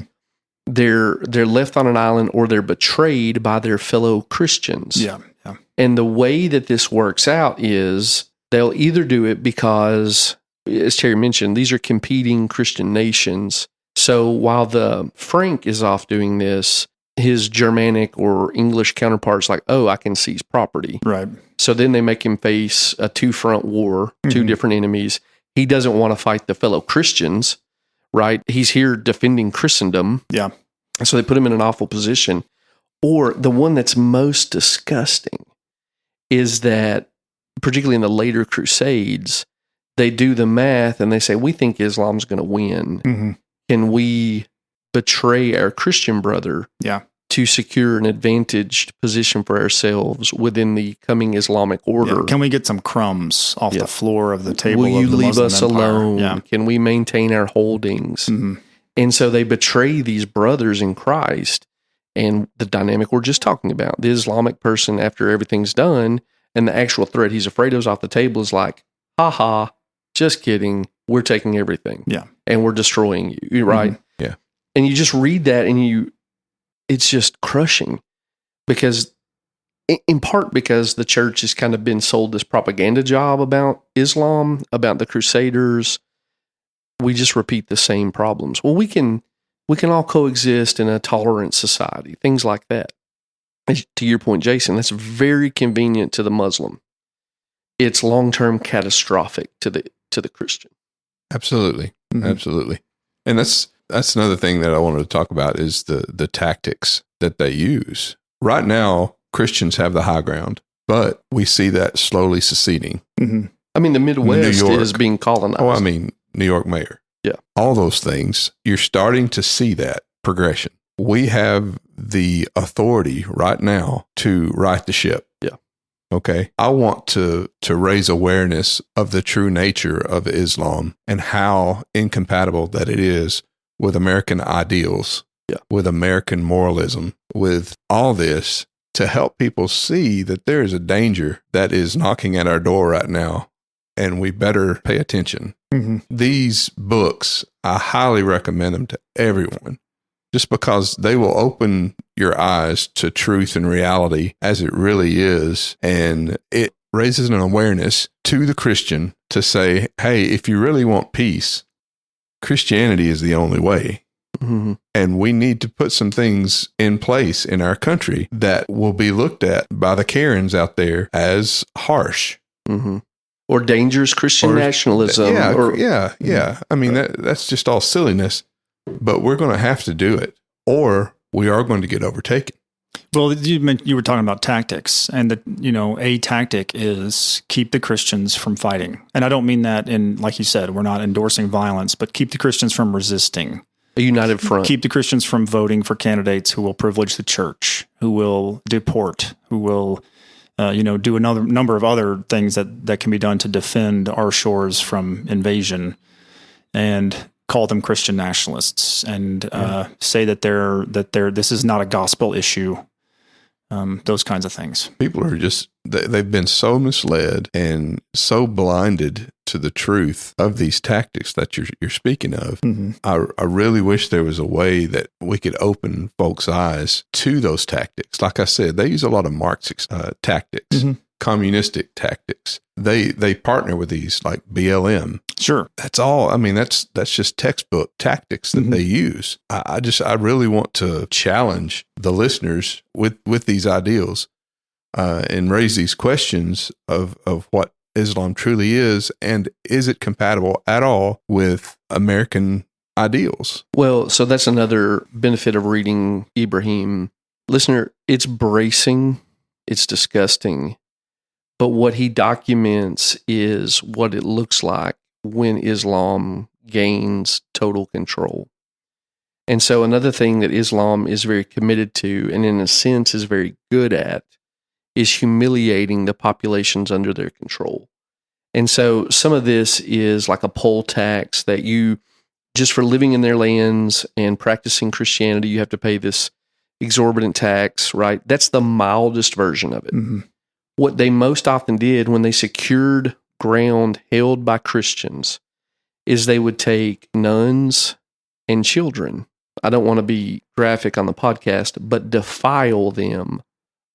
They're left on an island or they're betrayed by their fellow Christians. Yeah. And the way that this works out is they'll either do it because, as Terry mentioned, these are competing Christian nations. So while the Frank is off doing this, his Germanic or English counterpart's like, "Oh, I can seize property." Right. So then they make him face a two-front war, two different enemies. He doesn't want to fight the fellow Christians, right? He's here defending Christendom. Yeah. So they put him in an awful position. Or the one that's most disgusting is that, particularly in the later Crusades, they do the math and they say, "We think Islam's going to win. Mm-hmm. Can we betray our Christian brother to secure an advantaged position for ourselves within the coming Islamic order? Yeah. Can we get some crumbs off the floor of the table? Will you of the leave Muslim us Empire? alone? Yeah. Can we maintain our holdings?" Mm-hmm. And so they betray these brothers in Christ. And the dynamic we're just talking about, the Islamic person, after everything's done, and the actual threat he's afraid of is off the table, is like, "Ha, just kidding. We're taking everything. Yeah. And we're destroying you." Right? Mm-hmm. Yeah. And you just read that and it's just crushing because, in part because the church has kind of been sold this propaganda job about Islam, about the Crusaders. We just repeat the same problems. Well, we can all coexist in a tolerant society, things like that. To your point, Jason, that's very convenient to the Muslim. It's long-term catastrophic to the Christian. Absolutely. Mm-hmm. Absolutely. And that's another thing that I wanted to talk about is the tactics that they use. Right now, Christians have the high ground, but we see that slowly seceding. Mm-hmm. I mean, the Midwest is being colonized. Oh, I mean, New York mayor. Yeah. All those things, you're starting to see that progression. We have the authority right now to right the ship. Yeah. Okay. I want to raise awareness of the true nature of Islam and how incompatible that it is with American ideals, with American moralism, with all this, to help people see that there is a danger that is knocking at our door right now and we better pay attention. Mm-hmm. These books, I highly recommend them to everyone, just because they will open your eyes to truth and reality as it really is. And it raises an awareness to the Christian to say, hey, if you really want peace, Christianity is the only way. Mm-hmm. And we need to put some things in place in our country that will be looked at by the Karens out there as harsh. Mm-hmm. Or dangerous Christian nationalism. Yeah. I mean, that's just all silliness, but we're going to have to do it, or we are going to get overtaken. Well, you were talking about tactics, and a tactic is keep the Christians from fighting. And I don't mean that in, like you said, we're not endorsing violence, but keep the Christians from resisting. A united front. Keep the Christians from voting for candidates who will privilege the church, who will deport, who will, do another number of other things that can be done to defend our shores from invasion, and call them Christian nationalists, and say that this is not a gospel issue. Those kinds of things. People are they've been so misled and so blinded to the truth of these tactics that you're speaking of. Mm-hmm. I really wish there was a way that we could open folks' eyes to those tactics. Like I said, they use a lot of Marxist tactics, mm-hmm. communistic tactics. They partner with these like BLM. Sure. That's all. I mean, that's just textbook tactics that mm-hmm. they use. I really want to challenge the listeners with these ideals and raise these questions of what Islam truly is, and is it compatible at all with American ideals? Well, so that's another benefit of reading Ibrahim. Listener, it's bracing, it's disgusting, but what he documents is what it looks like when Islam gains total control. And so another thing that Islam is very committed to, and in a sense is very good at, is humiliating the populations under their control. And so some of this is like a poll tax that you, just for living in their lands and practicing Christianity, you have to pay this exorbitant tax, right? That's the mildest version of it. Mm-hmm. What they most often did when they secured ground held by Christians is they would take nuns and children. I don't want to be graphic on the podcast, but defile them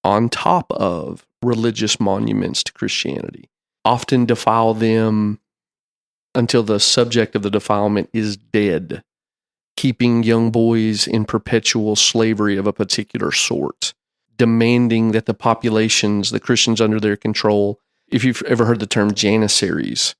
on top of religious monuments to Christianity. Often defile them until the subject of the defilement is dead, keeping young boys in perpetual slavery of a particular sort, demanding that the populations, the Christians under their control, if you've ever heard the term Janissaries,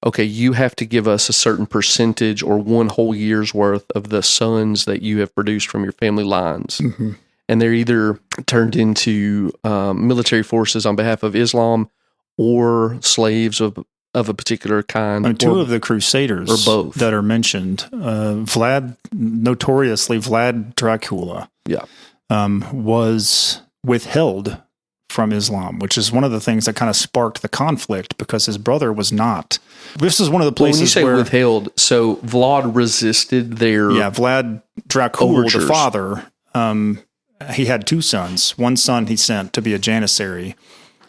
okay, you have to give us a certain percentage or one whole year's worth of the sons that you have produced from your family lines. Mm-hmm. And they're either turned into military forces on behalf of Islam or slaves of a particular kind. And two of the Crusaders or both that are mentioned, notoriously Vlad Dracula, was withheld from Islam, which is one of the things that kind of sparked the conflict because his brother was not. This is one of the places when you say where withheld, so Vlad resisted their Vlad Dracula, overtures. The father, he had two sons. One son he sent to be a Janissary,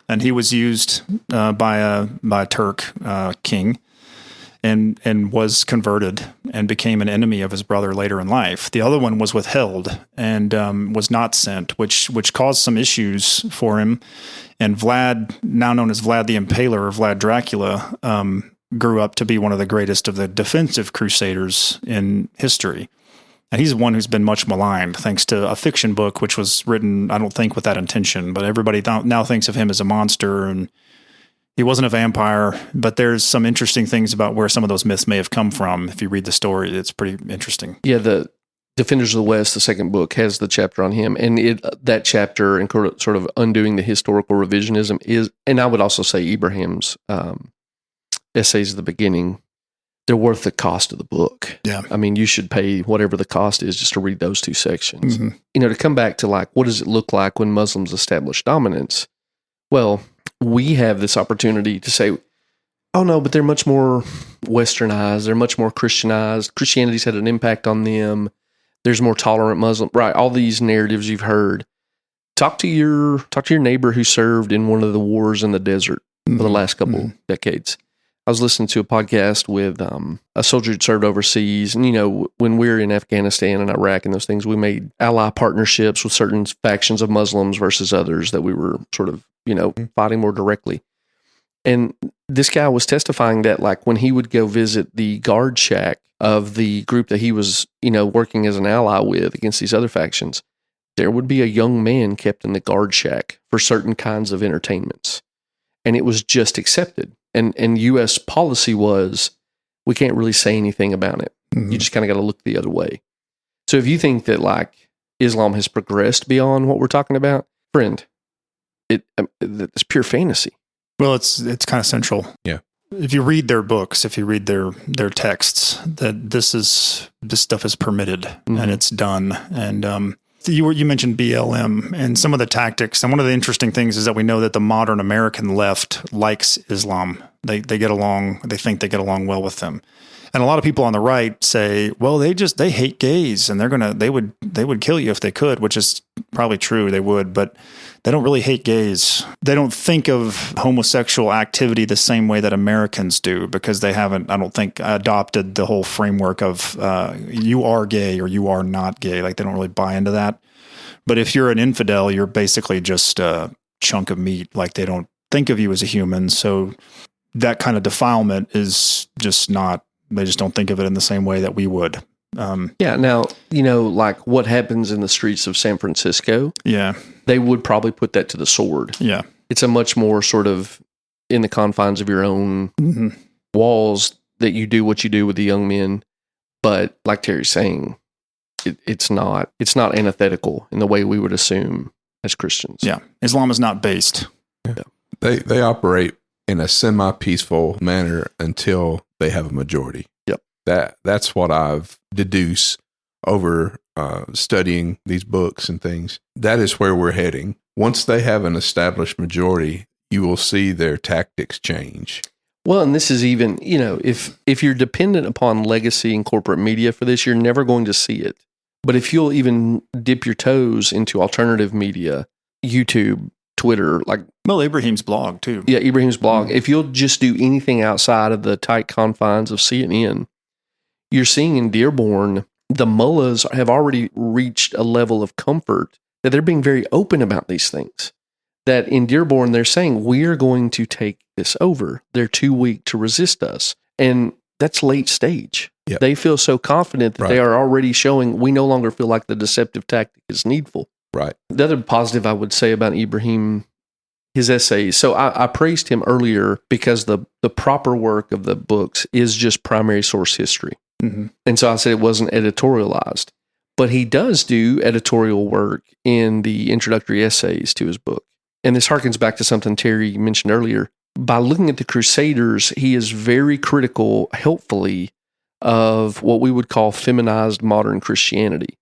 and he was used by a Turk king, and was converted and became an enemy of his brother later in life. The other one was withheld and was not sent, which caused some issues for him. And Vlad, now known as Vlad the Impaler or Vlad Dracula, grew up to be one of the greatest of the defensive crusaders in history. And he's one who's been much maligned, thanks to a fiction book, which was written, I don't think with that intention, but everybody now thinks of him as a monster, and he wasn't a vampire. But there's some interesting things about where some of those myths may have come from. If you read the story, it's pretty interesting. Yeah, the Defenders of the West, the second book, has the chapter on him, and that chapter and sort of undoing the historical revisionism is, and I would also say Ibrahim's essays at the beginning, they're worth the cost of the book. Yeah. I mean, you should pay whatever the cost is just to read those two sections. Mm-hmm. To come back to like, what does it look like when Muslims establish dominance? Well, we have this opportunity to say, oh no, but they're much more westernized. They're much more Christianized. Christianity's had an impact on them. There's more tolerant Muslim, right? All these narratives you've heard. Talk to your neighbor who served in one of the wars in the desert for the last couple decades. I was listening to a podcast with a soldier who served overseas. And, when we were in Afghanistan and Iraq and those things, we made ally partnerships with certain factions of Muslims versus others that we were sort of, fighting more directly. And this guy was testifying that, like, when he would go visit the guard shack of the group that he was, working as an ally with against these other factions, there would be a young man kept in the guard shack for certain kinds of entertainments. And it was just accepted. And U.S. policy was, we can't really say anything about it. Mm-hmm. You just kind of got to look the other way. So if you think that, like, Islam has progressed beyond what we're talking about, friend, it's pure fantasy. Well, it's kind of central. Yeah. If you read their books, if you read their texts, that this stuff is permitted and it's done. And you mentioned BLM and some of the tactics. And one of the interesting things is that we know that the modern American left likes Islam. They get along. They think they get along well with them. And a lot of people on the right say, well, they hate gays and they would kill you if they could, which is probably true. They would, but they don't really hate gays. They don't think of homosexual activity the same way that Americans do because they haven't, I don't think, adopted the whole framework of you are gay or you are not gay. Like, they don't really buy into that. But if you're an infidel, you're basically just a chunk of meat. Like, they don't think of you as a human. So that kind of defilement is just not, they just don't think of it in the same way that we would. Now, like what happens in the streets of San Francisco, they would probably put that to the sword. Yeah. It's a much more sort of in the confines of your own walls that you do what you do with the young men. But like Terry's saying, it's not antithetical in the way we would assume as Christians. Yeah. Islam is not based. Yeah. They operate in a semi-peaceful manner until they have a majority. Yep. That's what I've deduced over studying these books and things. That is where we're heading. Once they have an established majority, you will see their tactics change. Well, and this is even, if you're dependent upon legacy and corporate media for this, you're never going to see it. But if you'll even dip your toes into alternative media, YouTube, Twitter, Ibrahim's blog too. Yeah, Ibrahim's blog. If you'll just do anything outside of the tight confines of CNN, you're seeing in Dearborn, the mullahs have already reached a level of comfort that they're being very open about these things. That in Dearborn, they're saying, we're going to take this over. They're too weak to resist us. And that's late stage. Yep. They feel so confident that they are already showing we no longer feel like the deceptive tactic is needful. Right. The other positive I would say about Ibrahim, his essays. So I praised him earlier because the proper work of the books is just primary source history. Mm-hmm. And so I said it wasn't editorialized. But he does do editorial work in the introductory essays to his book. And this harkens back to something Terry mentioned earlier. By looking at the Crusaders, he is very critical, helpfully, of what we would call feminized modern Christianity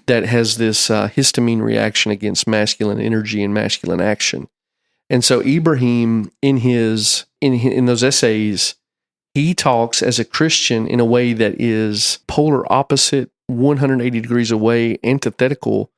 that has this histamine reaction against masculine energy and masculine action. And so Ibrahim, in those essays, he talks as a Christian in a way that is polar opposite, 180 degrees away, antithetical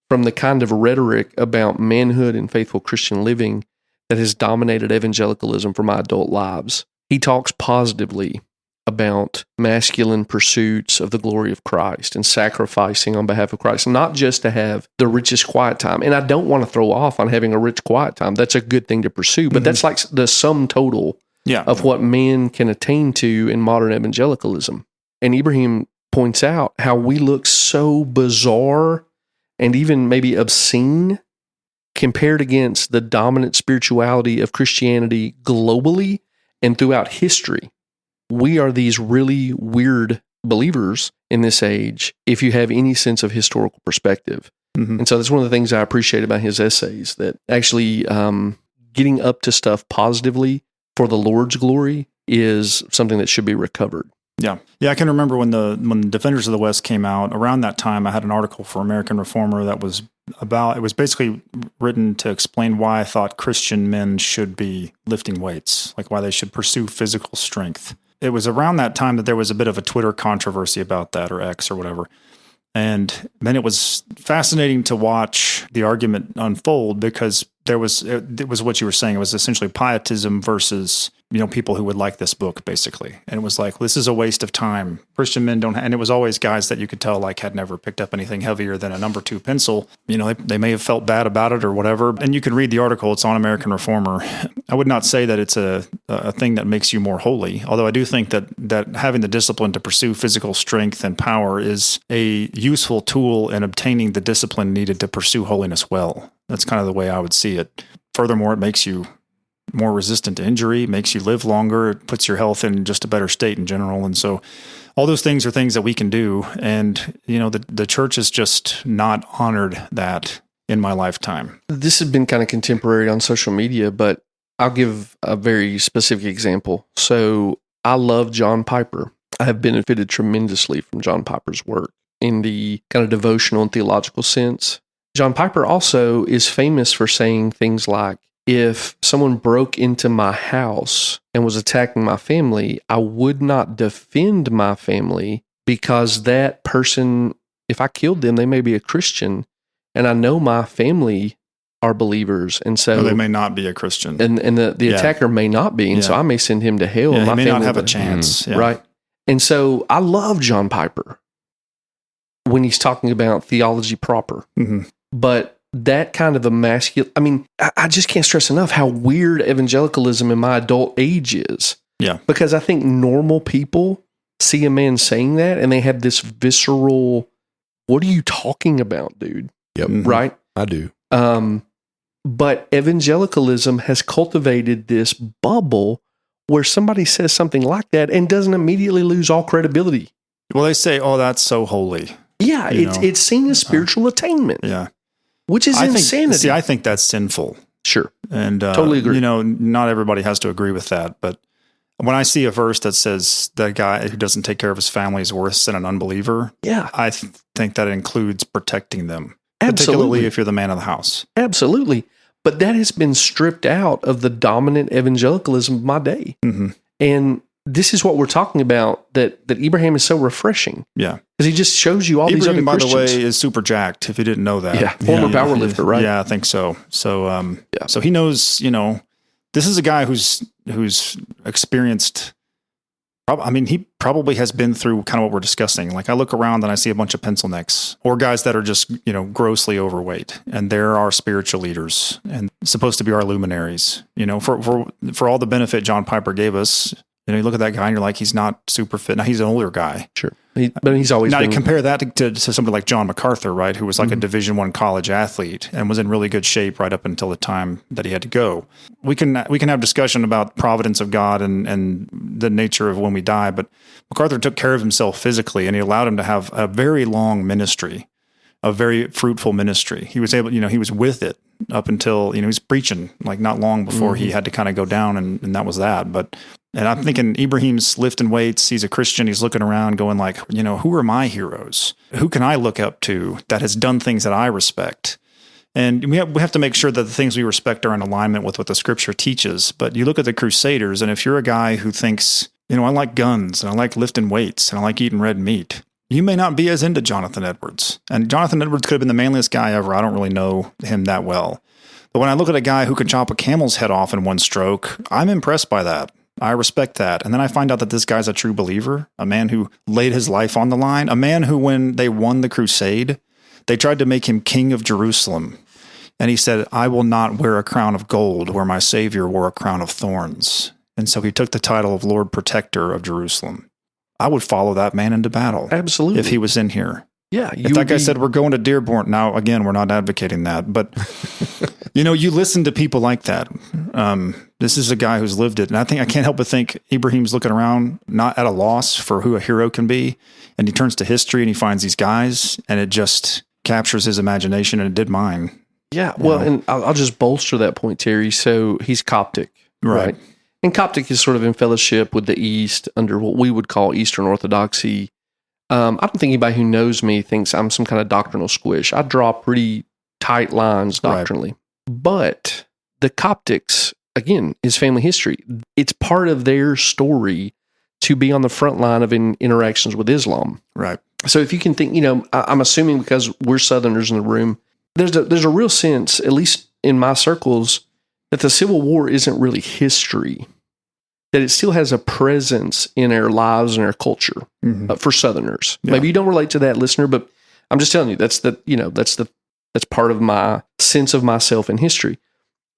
from the kind of rhetoric about manhood and faithful Christian living that has dominated evangelicalism for my adult lives. He talks positively about masculine pursuits of the glory of Christ and sacrificing on behalf of Christ, not just to have the richest quiet time. And I don't want to throw off on having a rich quiet time. That's a good thing to pursue, but that's like the sum total of what man can attain to in modern evangelicalism. And Ibrahim points out how we look so bizarre and even maybe obscene compared against the dominant spirituality of Christianity globally and throughout history. We are these really weird believers in this age if you have any sense of historical perspective. And so that's one of the things I appreciate about his essays, that actually getting up to stuff positively for the Lord's glory is something that should be recovered. Yeah. I can remember when the Defenders of the West came out. Around that time, I had an article for American Reformer that was it was basically written to explain why I thought Christian men should be lifting weights, like why they should pursue physical strength. It was around that time that there was a bit of a Twitter controversy about that, or X or whatever. And then it was fascinating to watch the argument unfold, because it was what you were saying. It was essentially pietism versus people who would like this book, basically. And it was like, this is a waste of time. Christian men don't, and it was always guys that you could tell like had never picked up anything heavier than a number 2 pencil. They may have felt bad about it or whatever. And you can read the article. It's on American Reformer. I would not say that it's a thing that makes you more holy, although I do think that having the discipline to pursue physical strength and power is a useful tool in obtaining the discipline needed to pursue holiness well. That's kind of the way I would see it. Furthermore, it makes you more resistant to injury, makes you live longer, it puts your health in just a better state in general. And so all those things are things that we can do. And, the church has just not honored that in my lifetime. This has been kind of contemporary on social media, but I'll give a very specific example. So I love John Piper. I have benefited tremendously from John Piper's work in the kind of devotional and theological sense. John Piper also is famous for saying things like, if someone broke into my house and was attacking my family, I would not defend my family because that person, if I killed them, they may be a Christian, and I know my family are believers, and so they may not be a Christian, and the attacker may not be, and so I may send him to hell. Yeah, and he my may family not have a chance, right? And so I love John Piper when he's talking about theology proper, but that kind of emasculate, I just can't stress enough how weird evangelicalism in my adult age is. Yeah. Because I think normal people see a man saying that and they have this visceral, what are you talking about, dude? Yep. Right? I do. But evangelicalism has cultivated this bubble where somebody says something like that and doesn't immediately lose all credibility. Well, they say, oh, that's so holy. Yeah, it's seen as spiritual attainment. Yeah. Which is insanity. I think that's sinful. Sure. And, totally agree. Not everybody has to agree with that. But when I see a verse that says that guy who doesn't take care of his family is worse than an unbeliever, I think that includes protecting them. Absolutely. Particularly if you're the man of the house. Absolutely. But that has been stripped out of the dominant evangelicalism of my day. And this is what we're talking about, that Ibrahim is so refreshing. Yeah. Because he just shows you all Ibrahim, these other Christians. by the way, is super jacked, if you didn't know that. Yeah, former powerlifter, right? Yeah, I think so. So, so he knows, this is a guy who's experienced, he probably has been through kind of what we're discussing. Like I look around and I see a bunch of pencil necks or guys that are just, grossly overweight, and they're our spiritual leaders and supposed to be our luminaries, for all the benefit John Piper gave us. You look at that guy and you're like, he's not super fit. Now he's an older guy. Sure. But he's always now been. You compare that to somebody like John MacArthur, right? Who was like a Division I college athlete and was in really good shape right up until the time that he had to go. We can have discussion about providence of God and the nature of when we die, but MacArthur took care of himself physically and he allowed him to have a very long ministry, a very fruitful ministry. He was able, he was with it up until, he was preaching like not long before he had to kind of go down and that was that. And I'm thinking Ibrahim's lifting weights. He's a Christian. He's looking around going like, who are my heroes? Who can I look up to that has done things that I respect? And we have to make sure that the things we respect are in alignment with what the scripture teaches. But you look at the Crusaders, and if you're a guy who thinks, I like guns and I like lifting weights and I like eating red meat, you may not be as into Jonathan Edwards. And Jonathan Edwards could have been the manliest guy ever. I don't really know him that well. But when I look at a guy who can chop a camel's head off in one stroke, I'm impressed by that. I respect that. And then I find out that this guy's a true believer, a man who laid his life on the line, a man who, when they won the crusade, they tried to make him king of Jerusalem. And he said, I will not wear a crown of gold where my Savior wore a crown of thorns. And so he took the title of Lord Protector of Jerusalem. I would follow that man into battle. Absolutely. If he was in here. Yeah. If that guy said, we're going to Dearborn. Now, again, we're not advocating that. But, you listen to people like that. This is a guy who's lived it. And I can't help but think Ibrahim's looking around, not at a loss for who a hero can be. And he turns to history and he finds these guys and it just captures his imagination, and it did mine. Yeah. Well, and I'll just bolster that point, Terry. So he's Coptic. Right. And Coptic is sort of in fellowship with the East under what we would call Eastern Orthodoxy. I don't think anybody who knows me thinks I'm some kind of doctrinal squish. I draw pretty tight lines doctrinally. Right. But the Coptics, again, is family history. It's part of their story to be on the front line of interactions with Islam. Right. So if you can think, I'm assuming because we're Southerners in the room, there's a real sense, at least in my circles, that the Civil War isn't really history. that it still has a presence in our lives and our culture for Southerners. Yeah. Maybe you don't relate to that, listener, but I'm just telling you that's part of my sense of myself in history.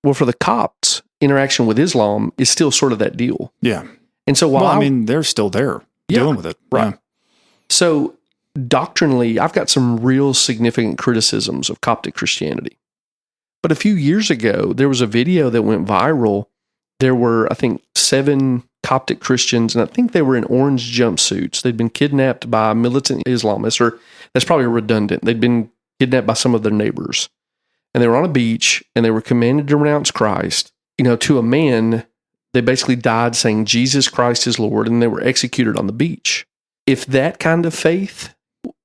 Well, for the Copts, interaction with Islam is still sort of that deal. Yeah. And so while they're still there dealing with it. Right. Yeah. So doctrinally, I've got some real significant criticisms of Coptic Christianity. But a few years ago, there was a video that went viral. There were, I think, 7 Coptic Christians, and I think they were in orange jumpsuits. They'd been kidnapped by militant Islamists, or that's probably redundant. They'd been kidnapped by some of their neighbors. And they were on a beach, and they were commanded to renounce Christ. To a man, they basically died saying, Jesus Christ is Lord, and they were executed on the beach. If that kind of faith,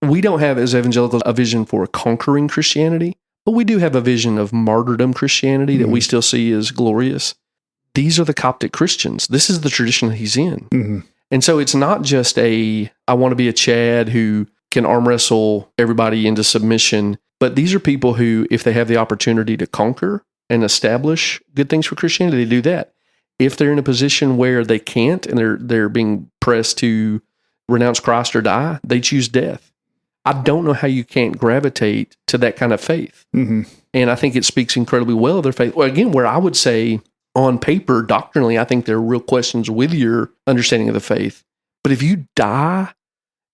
we don't have as evangelicals a vision for conquering Christianity, but we do have a vision of martyrdom Christianity that we still see as glorious. These are the Coptic Christians. This is the tradition that he's in. Mm-hmm. And so it's not just I want to be a Chad who can arm wrestle everybody into submission, but these are people who, if they have the opportunity to conquer and establish good things for Christianity, they do that. If they're in a position where they can't and they're being pressed to renounce Christ or die, they choose death. I don't know how you can't gravitate to that kind of faith. Mm-hmm. And I think it speaks incredibly well of their faith. Well, again, where I would say on paper, doctrinally, I think there are real questions with your understanding of the faith. But if you die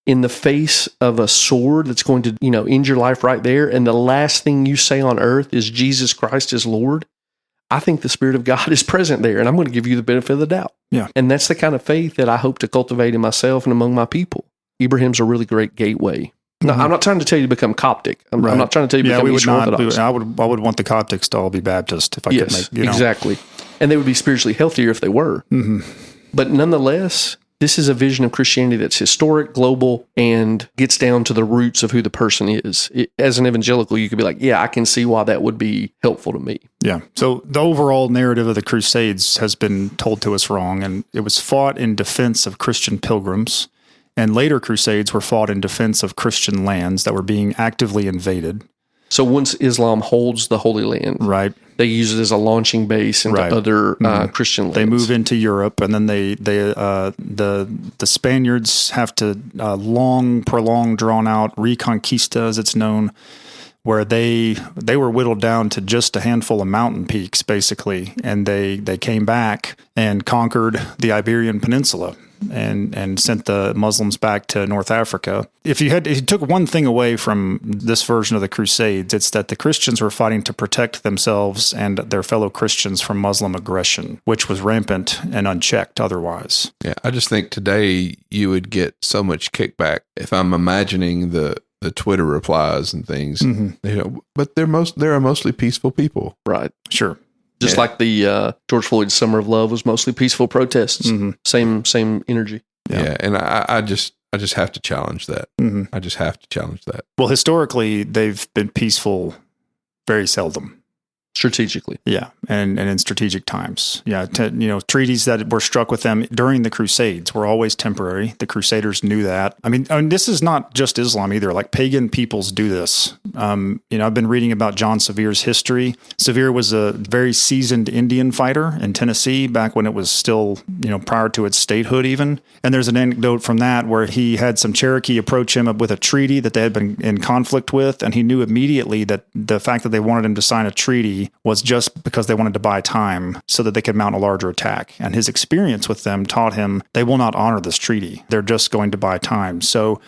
in the face of a sword that's going to, end your life right there, and the last thing you say on earth is Jesus Christ is Lord, I think the Spirit of God is present there, and I'm going to give you the benefit of the doubt. Yeah. And that's the kind of faith that I hope to cultivate in myself and among my people. Ibrahim's a really great gateway. No, I'm not trying to tell you to become Coptic. I'm not trying to tell you to become Eastern Orthodox. I would want the Coptics to all be Baptist if I could make, exactly. And they would be spiritually healthier if they were. Mm-hmm. But nonetheless, this is a vision of Christianity that's historic, global, and gets down to the roots of who the person is. As an evangelical, you could be like, yeah, I can see why that would be helpful to me. Yeah. So the overall narrative of the Crusades has been told to us wrong, and it was fought in defense of Christian pilgrims. And later crusades were fought in defense of Christian lands that were being actively invaded. So once Islam holds the Holy Land, right, they use it as a launching base into other Christian lands. They move into Europe, and then the Spaniards have to prolonged, drawn out Reconquista, as it's known, where they were whittled down to just a handful of mountain peaks, basically, and they came back and conquered the Iberian Peninsula and sent the Muslims back to North Africa. If you took one thing away from this version of the Crusades, it's that the Christians were fighting to protect themselves and their fellow Christians from Muslim aggression, which was rampant and unchecked otherwise. Yeah, I just think today you would get so much kickback if I'm imagining the Twitter replies and things. Mm-hmm. But they are mostly peaceful people. Right. Sure. Just like the George Floyd's Summer of Love was mostly peaceful protests. Mm-hmm. Same energy. Yeah, and I just have to challenge that. Mm-hmm. I just have to challenge that. Well, historically, they've been peaceful very seldom. Strategically. Yeah, and in strategic times. Yeah, treaties that were struck with them during the Crusades were always temporary. The Crusaders knew that. I mean, this is not just Islam either. Like, pagan peoples do this. I've been reading about John Severe's history. Severe was a very seasoned Indian fighter in Tennessee back when it was still, prior to its statehood even. And there's an anecdote from that where he had some Cherokee approach him with a treaty that they had been in conflict with, and he knew immediately that the fact that they wanted him to sign a treaty was just because they wanted to buy time so that they could mount a larger attack. And his experience with them taught him they will not honor this treaty. They're just going to buy time. So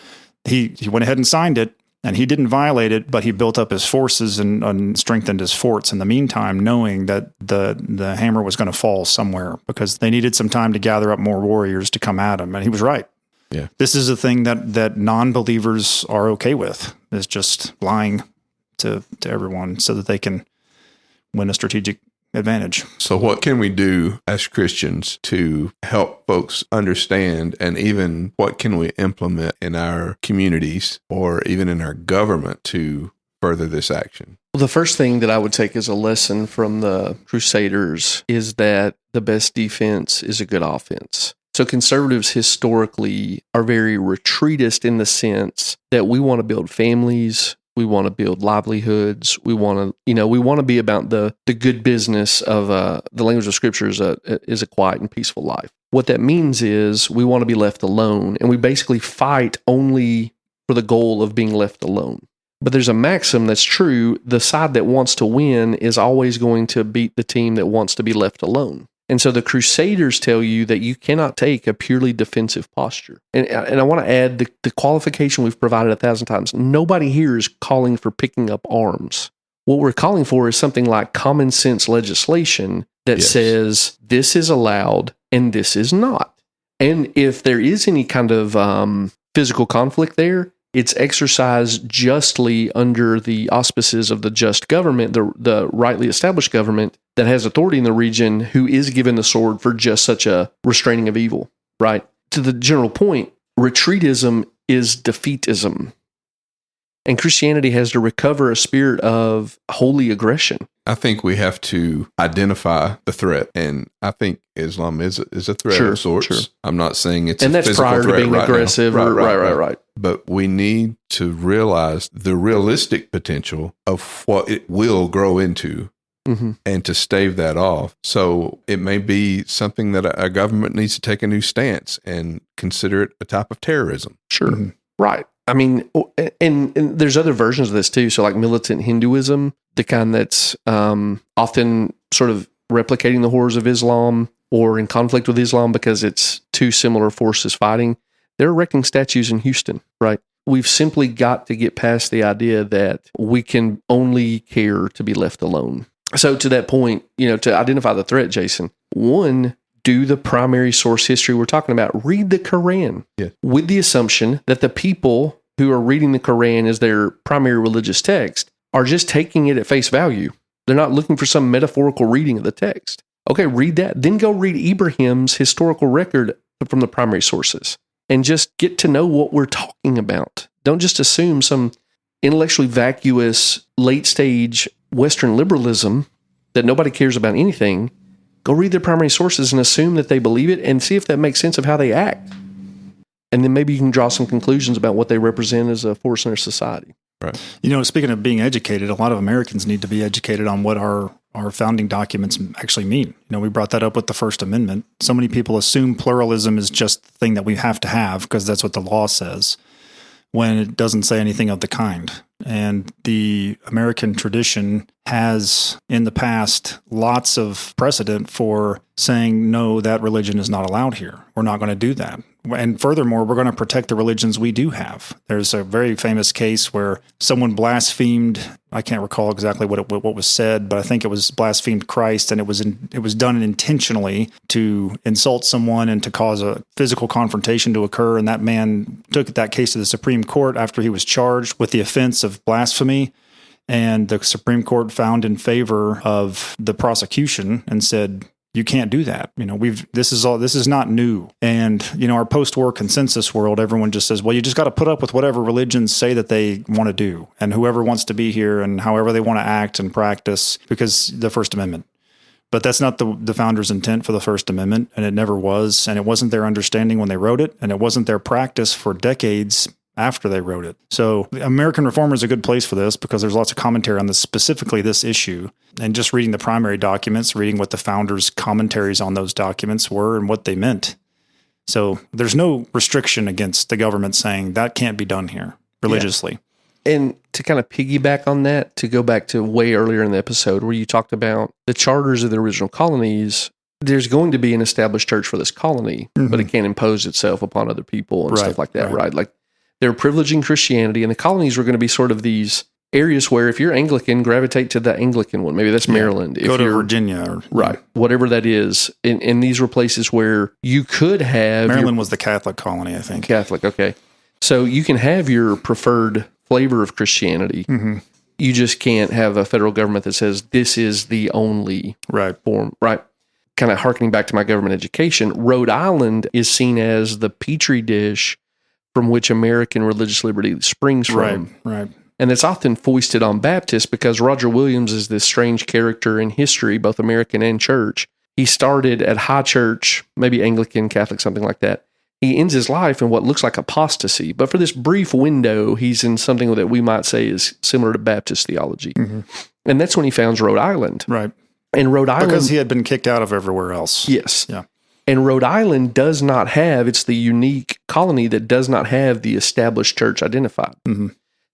he went ahead and signed it, and he didn't violate it, but he built up his forces and strengthened his forts in the meantime, knowing that the hammer was going to fall somewhere because they needed some time to gather up more warriors to come at him. And he was right. Yeah. This is a thing that non-believers are okay with, is just lying to everyone so that they can win a strategic advantage. So what can we do as Christians to help folks understand, and even what can we implement in our communities or even in our government to further this action? Well, the first thing that I would take as a lesson from the Crusaders is that the best defense is a good offense. So conservatives historically are very retreatist in the sense that we want to build families, We want to build livelihoods. We want to be about the good business of the language of Scripture is a quiet and peaceful life. What that means is we want to be left alone, and we basically fight only for the goal of being left alone. But there's a maxim that's true. The side that wants to win is always going to beat the team that wants to be left alone. And so the Crusaders tell you that you cannot take a purely defensive posture. And I want to add the qualification we've provided 1,000 times. Nobody here is calling for picking up arms. What we're calling for is something like common sense legislation that says this is allowed and this is not. And if there is any kind of physical conflict there, it's exercised justly under the auspices of the just government, the rightly established government that has authority in the region, who is given the sword for just such a restraining of evil, right? To the general point, retreatism is defeatism. And Christianity has to recover a spirit of holy aggression. I think we have to identify the threat, and I think Islam is a threat of sorts. Sure. I'm not saying it's and a that's physical prior threat to being right aggressive. Now. Right. But we need to realize the realistic potential of what it will grow into, and to stave that off. So it may be something that a government needs to take a new stance and consider it a type of terrorism. Sure, right. I mean, and there's other versions of this too. So like militant Hinduism, the kind that's often sort of replicating the horrors of Islam or in conflict with Islam because it's two similar forces fighting. They're erecting statues in Houston, right? We've simply got to get past the idea that we can only care to be left alone. So to that point, to identify the threat, Jason, one, do the primary source history we're talking about. Read the Quran with the assumption that the people who are reading the Quran as their primary religious text are just taking it at face value. They're not looking for some metaphorical reading of the text. Okay, read that. Then go read Ibrahim's historical record from the primary sources and just get to know what we're talking about. Don't just assume some intellectually vacuous, late-stage Western liberalism that nobody cares about anything. Go read their primary sources and assume that they believe it and see if that makes sense of how they act. And then maybe you can draw some conclusions about what they represent as a force in their society. Right. Speaking of being educated, a lot of Americans need to be educated on what our founding documents actually mean. We brought that up with the First Amendment. So many people assume pluralism is just the thing that we have to have because that's what the law says, when it doesn't say anything of the kind. And the American tradition has, in the past, lots of precedent for saying, no, that religion is not allowed here. We're not going to do that. And furthermore, we're going to protect the religions we do have. There's a very famous case where someone blasphemed, I can't recall exactly what was said, but I think it was blasphemed Christ, and it was done intentionally to insult someone and to cause a physical confrontation to occur. And that man took that case to the Supreme Court after he was charged with the offense of blasphemy. And the Supreme Court found in favor of the prosecution and said, you can't do that. This is not new. And, our post-war consensus world, everyone just says, well, you just got to put up with whatever religions say that they want to do, and whoever wants to be here and however they want to act and practice, because the First Amendment. But that's not the founders' intent for the First Amendment, and it never was, and it wasn't their understanding when they wrote it, and it wasn't their practice for decades after they wrote it. So American Reformer is a good place for this because there's lots of commentary on this, specifically this issue. And just reading the primary documents, reading what the founders' commentaries on those documents were and what they meant. So there's no restriction against the government saying that can't be done here religiously. Yeah. And to kind of piggyback on that, to go back to way earlier in the episode where you talked about the charters of the original colonies, there's going to be an established church for this colony, but it can't impose itself upon other people and stuff like that, right? Like, they're privileging Christianity, and the colonies were going to be sort of these areas where if you're Anglican, gravitate to the Anglican one. Maybe that's Maryland. Go to Virginia. Whatever that is. And these were places where you could have... Maryland was the Catholic colony, I think. Catholic, okay. So you can have your preferred flavor of Christianity. You just can't have a federal government that says this is the only form. Right. Kind of harkening back to my government education, Rhode Island is seen as the petri dish from which American religious liberty springs from. Right. And it's often foisted on Baptists because Roger Williams is this strange character in history, both American and church. He started at high church, maybe Anglican, Catholic, something like that. he ends his life in what looks like apostasy. But for this brief window, he's in something that we might say is similar to Baptist theology. And that's when he founds Rhode Island. Right. And Rhode Island... Because he had been kicked out of everywhere else. Yes. Yeah. And Rhode Island does not have, it's the unique colony that does not have the established church identified.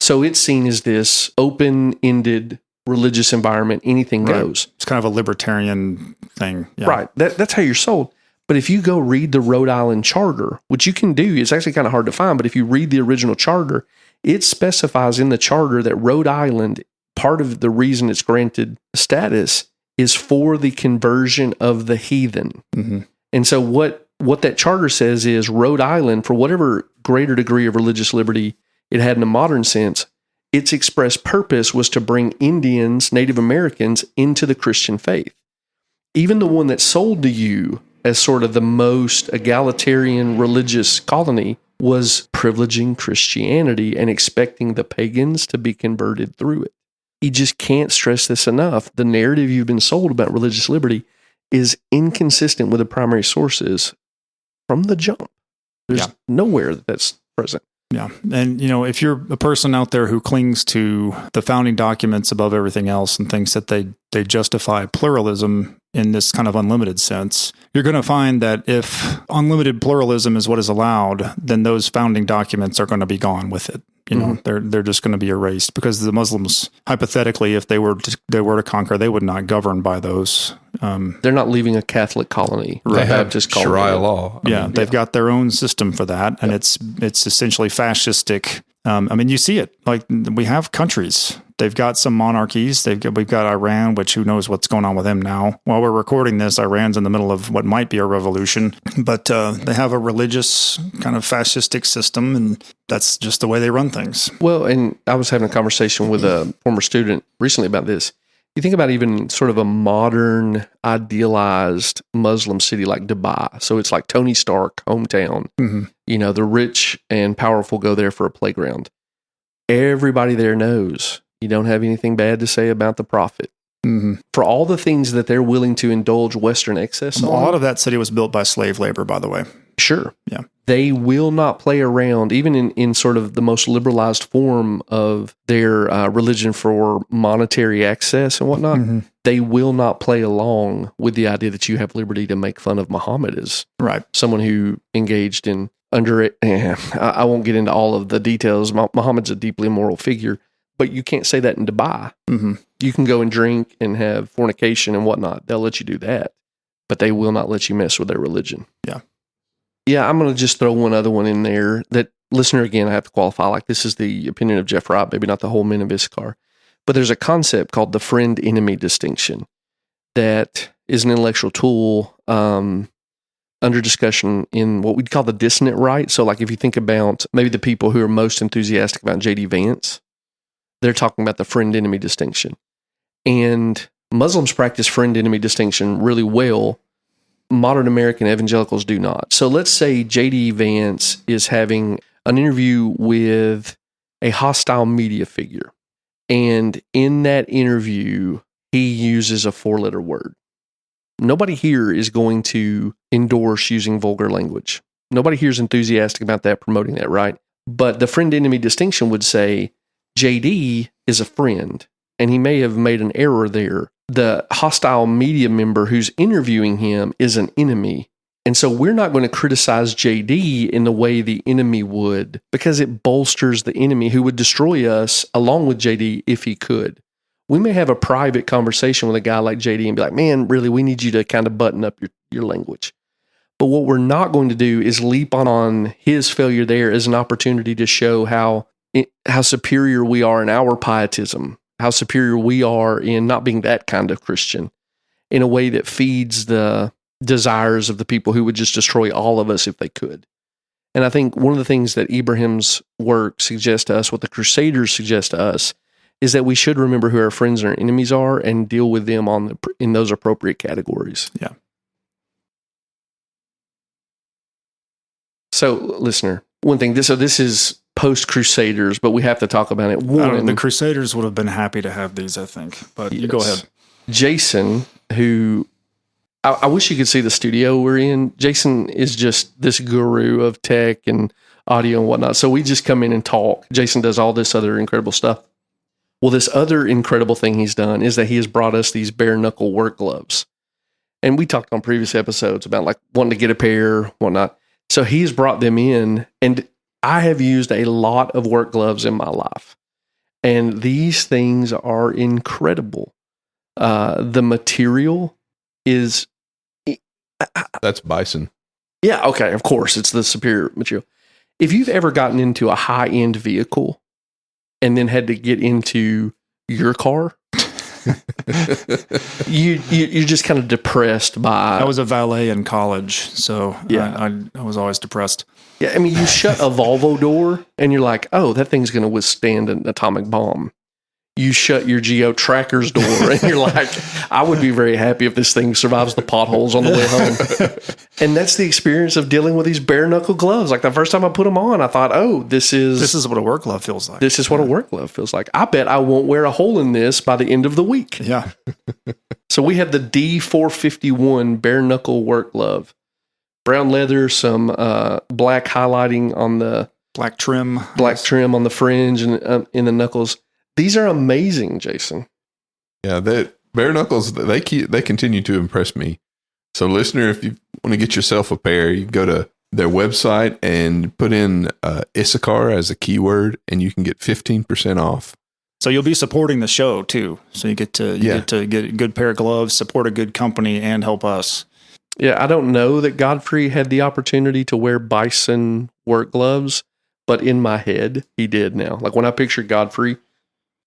So it's seen as this open-ended religious environment, anything goes. It's kind of a libertarian thing. Yeah. Right. That's how you're sold. But if you go read the Rhode Island Charter, which you can do, it's actually kind of hard to find, but if you read the original charter, it specifies in the charter that Rhode Island, part of the reason it's granted status is for the conversion of the heathen. And so what that charter says is Rhode Island, for whatever greater degree of religious liberty it had in a modern sense, its express purpose was to bring Indians, Native Americans, into the Christian faith. Even the one that's sold to you as sort of the most egalitarian religious colony was privileging Christianity and expecting the pagans to be converted through it. You just can't stress this enough. The narrative you've been sold about religious liberty is inconsistent with the primary sources from the jump. There's nowhere that's present. Yeah. And, if you're a person out there who clings to the founding documents above everything else and thinks that they justify pluralism in this kind of unlimited sense, you're going to find that if unlimited pluralism is what is allowed, then those founding documents are going to be gone with it. They're just going to be erased because the Muslims, hypothetically, if they were to conquer, they would not govern by those. They're not leaving a Catholic colony. They have just Sharia law. They've got their own system for that, and it's essentially fascistic. You see it. Like, we have countries. They've got some monarchies. We've got Iran, which who knows what's going on with them now. While we're recording this, Iran's in the middle of what might be a revolution, but they have a religious kind of fascistic system, and that's just the way they run things. Well, and I was having a conversation with a former student recently about this. You think about even sort of a modern, idealized Muslim city like Dubai. So it's like Tony Stark, hometown. The rich and powerful go there for a playground. Everybody there knows you don't have anything bad to say about the prophet. For all the things that they're willing to indulge Western excess on. A lot of that city was built by slave labor, by the way. Sure. Yeah. They will not play around, even in sort of the most liberalized form of their religion for monetary access and whatnot. They will not play along with the idea that you have liberty to make fun of Muhammad as someone who engaged in I won't get into all of the details. Muhammad's a deeply immoral figure, but you can't say that in Dubai. You can go and drink and have fornication and whatnot. They'll let you do that, but they will not let you mess with their religion. Yeah, I'm going to just throw one other one in there that, listener, again, I have to qualify, like this is the opinion of Jeff Wright, maybe not the whole Men of Issachar, but there's a concept called the friend-enemy distinction that is an intellectual tool under discussion in what we'd call the dissonant right. So like if you think about maybe the people who are most enthusiastic about J.D. Vance, they're talking about the friend-enemy distinction. And Muslims practice friend-enemy distinction really well. Modern American evangelicals do not. So let's say J.D. Vance is having an interview with a hostile media figure. And in that interview, he uses a 4-letter word. Nobody here is going to endorse using vulgar language. Nobody here is enthusiastic about that, promoting that, right? But the friend-enemy distinction would say J.D. is a friend, and he may have made an error there. The hostile media member who's interviewing him is an enemy. And so we're not going to criticize JD in the way the enemy would, because it bolsters the enemy who would destroy us along with JD if he could. We may have a private conversation with a guy like JD and be like, man, really, we need you to kind of button up your language. But what we're not going to do is leap on his failure there as an opportunity to show how superior we are in our pietism, how superior we are in not being that kind of Christian in a way that feeds the desires of the people who would just destroy all of us if they could. And I think one of the things that Ibrahim's work suggests to us, what the Crusaders suggest to us, is that we should remember who our friends and our enemies are and deal with them in those appropriate categories. Yeah. So, listener, one thing, this is post-Crusaders, but we have to talk about it. One, the Crusaders would have been happy to have these, I think. But yes. You go ahead. Jason, who I wish you could see the studio we're in. Jason is just this guru of tech and audio and whatnot. So we just come in and talk. Jason does all this other incredible stuff. Well, this other incredible thing he's done is that he has brought us these bare knuckle work gloves. And we talked on previous episodes about like wanting to get a pair, whatnot. So he's brought them in, and I have used a lot of work gloves in my life. And these things are incredible. The material is... That's bison. Yeah, okay, of course, it's the superior material. If you've ever gotten into a high-end vehicle and then had to get into your car, you're just kind of depressed by... I was a valet in college, so yeah. I was always depressed. Yeah, I mean, you shut a Volvo door and you're like, oh, that thing's going to withstand an atomic bomb. You shut your Geo Tracker's door and you're like, I would be very happy if this thing survives the potholes on the way home. And that's the experience of dealing with these bare knuckle gloves. Like the first time I put them on, I thought, oh, this is what a work glove feels like. This is what a work glove feels like. I bet I won't wear a hole in this by the end of the week. Yeah. So we have the D451 bare knuckle work glove. Brown leather, some black highlighting on the... Black trim on the fringe and in the knuckles. These are amazing, Jason. Yeah, bare knuckles, they continue to impress me. So listener, if you want to get yourself a pair, you go to their website and put in Issachar as a keyword, and you can get 15% off. So you'll be supporting the show too. So you get to get a good pair of gloves, support a good company, and help us. Yeah, I don't know that Godfrey had the opportunity to wear bison work gloves, but in my head, he did now. Like when I picture Godfrey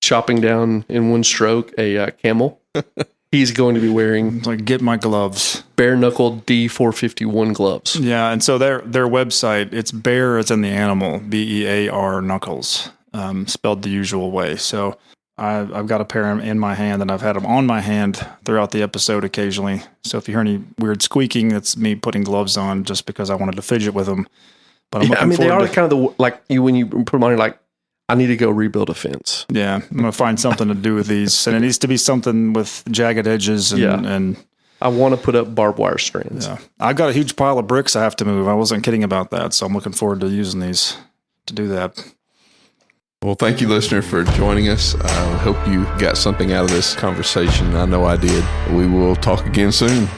chopping down in one stroke a camel, he's going to be wearing... Like, get my gloves. Bare knuckle D451 gloves. Yeah, and so their website, it's bear as in the animal, BEAR knuckles, spelled the usual way. So I've got a pair in my hand, and I've had them on my hand throughout the episode occasionally. So if you hear any weird squeaking, that's me putting gloves on just because I wanted to fidget with them. But they are kind of when you put them on, you're like, I need to go rebuild a fence. Yeah, I'm going to find something to do with these. And it needs to be something with jagged edges. And I want to put up barbed wire strands. Yeah. I've got a huge pile of bricks I have to move. I wasn't kidding about that. So I'm looking forward to using these to do that. Well, thank you, listener, for joining us. I hope you got something out of this conversation. I know I did. We will talk again soon.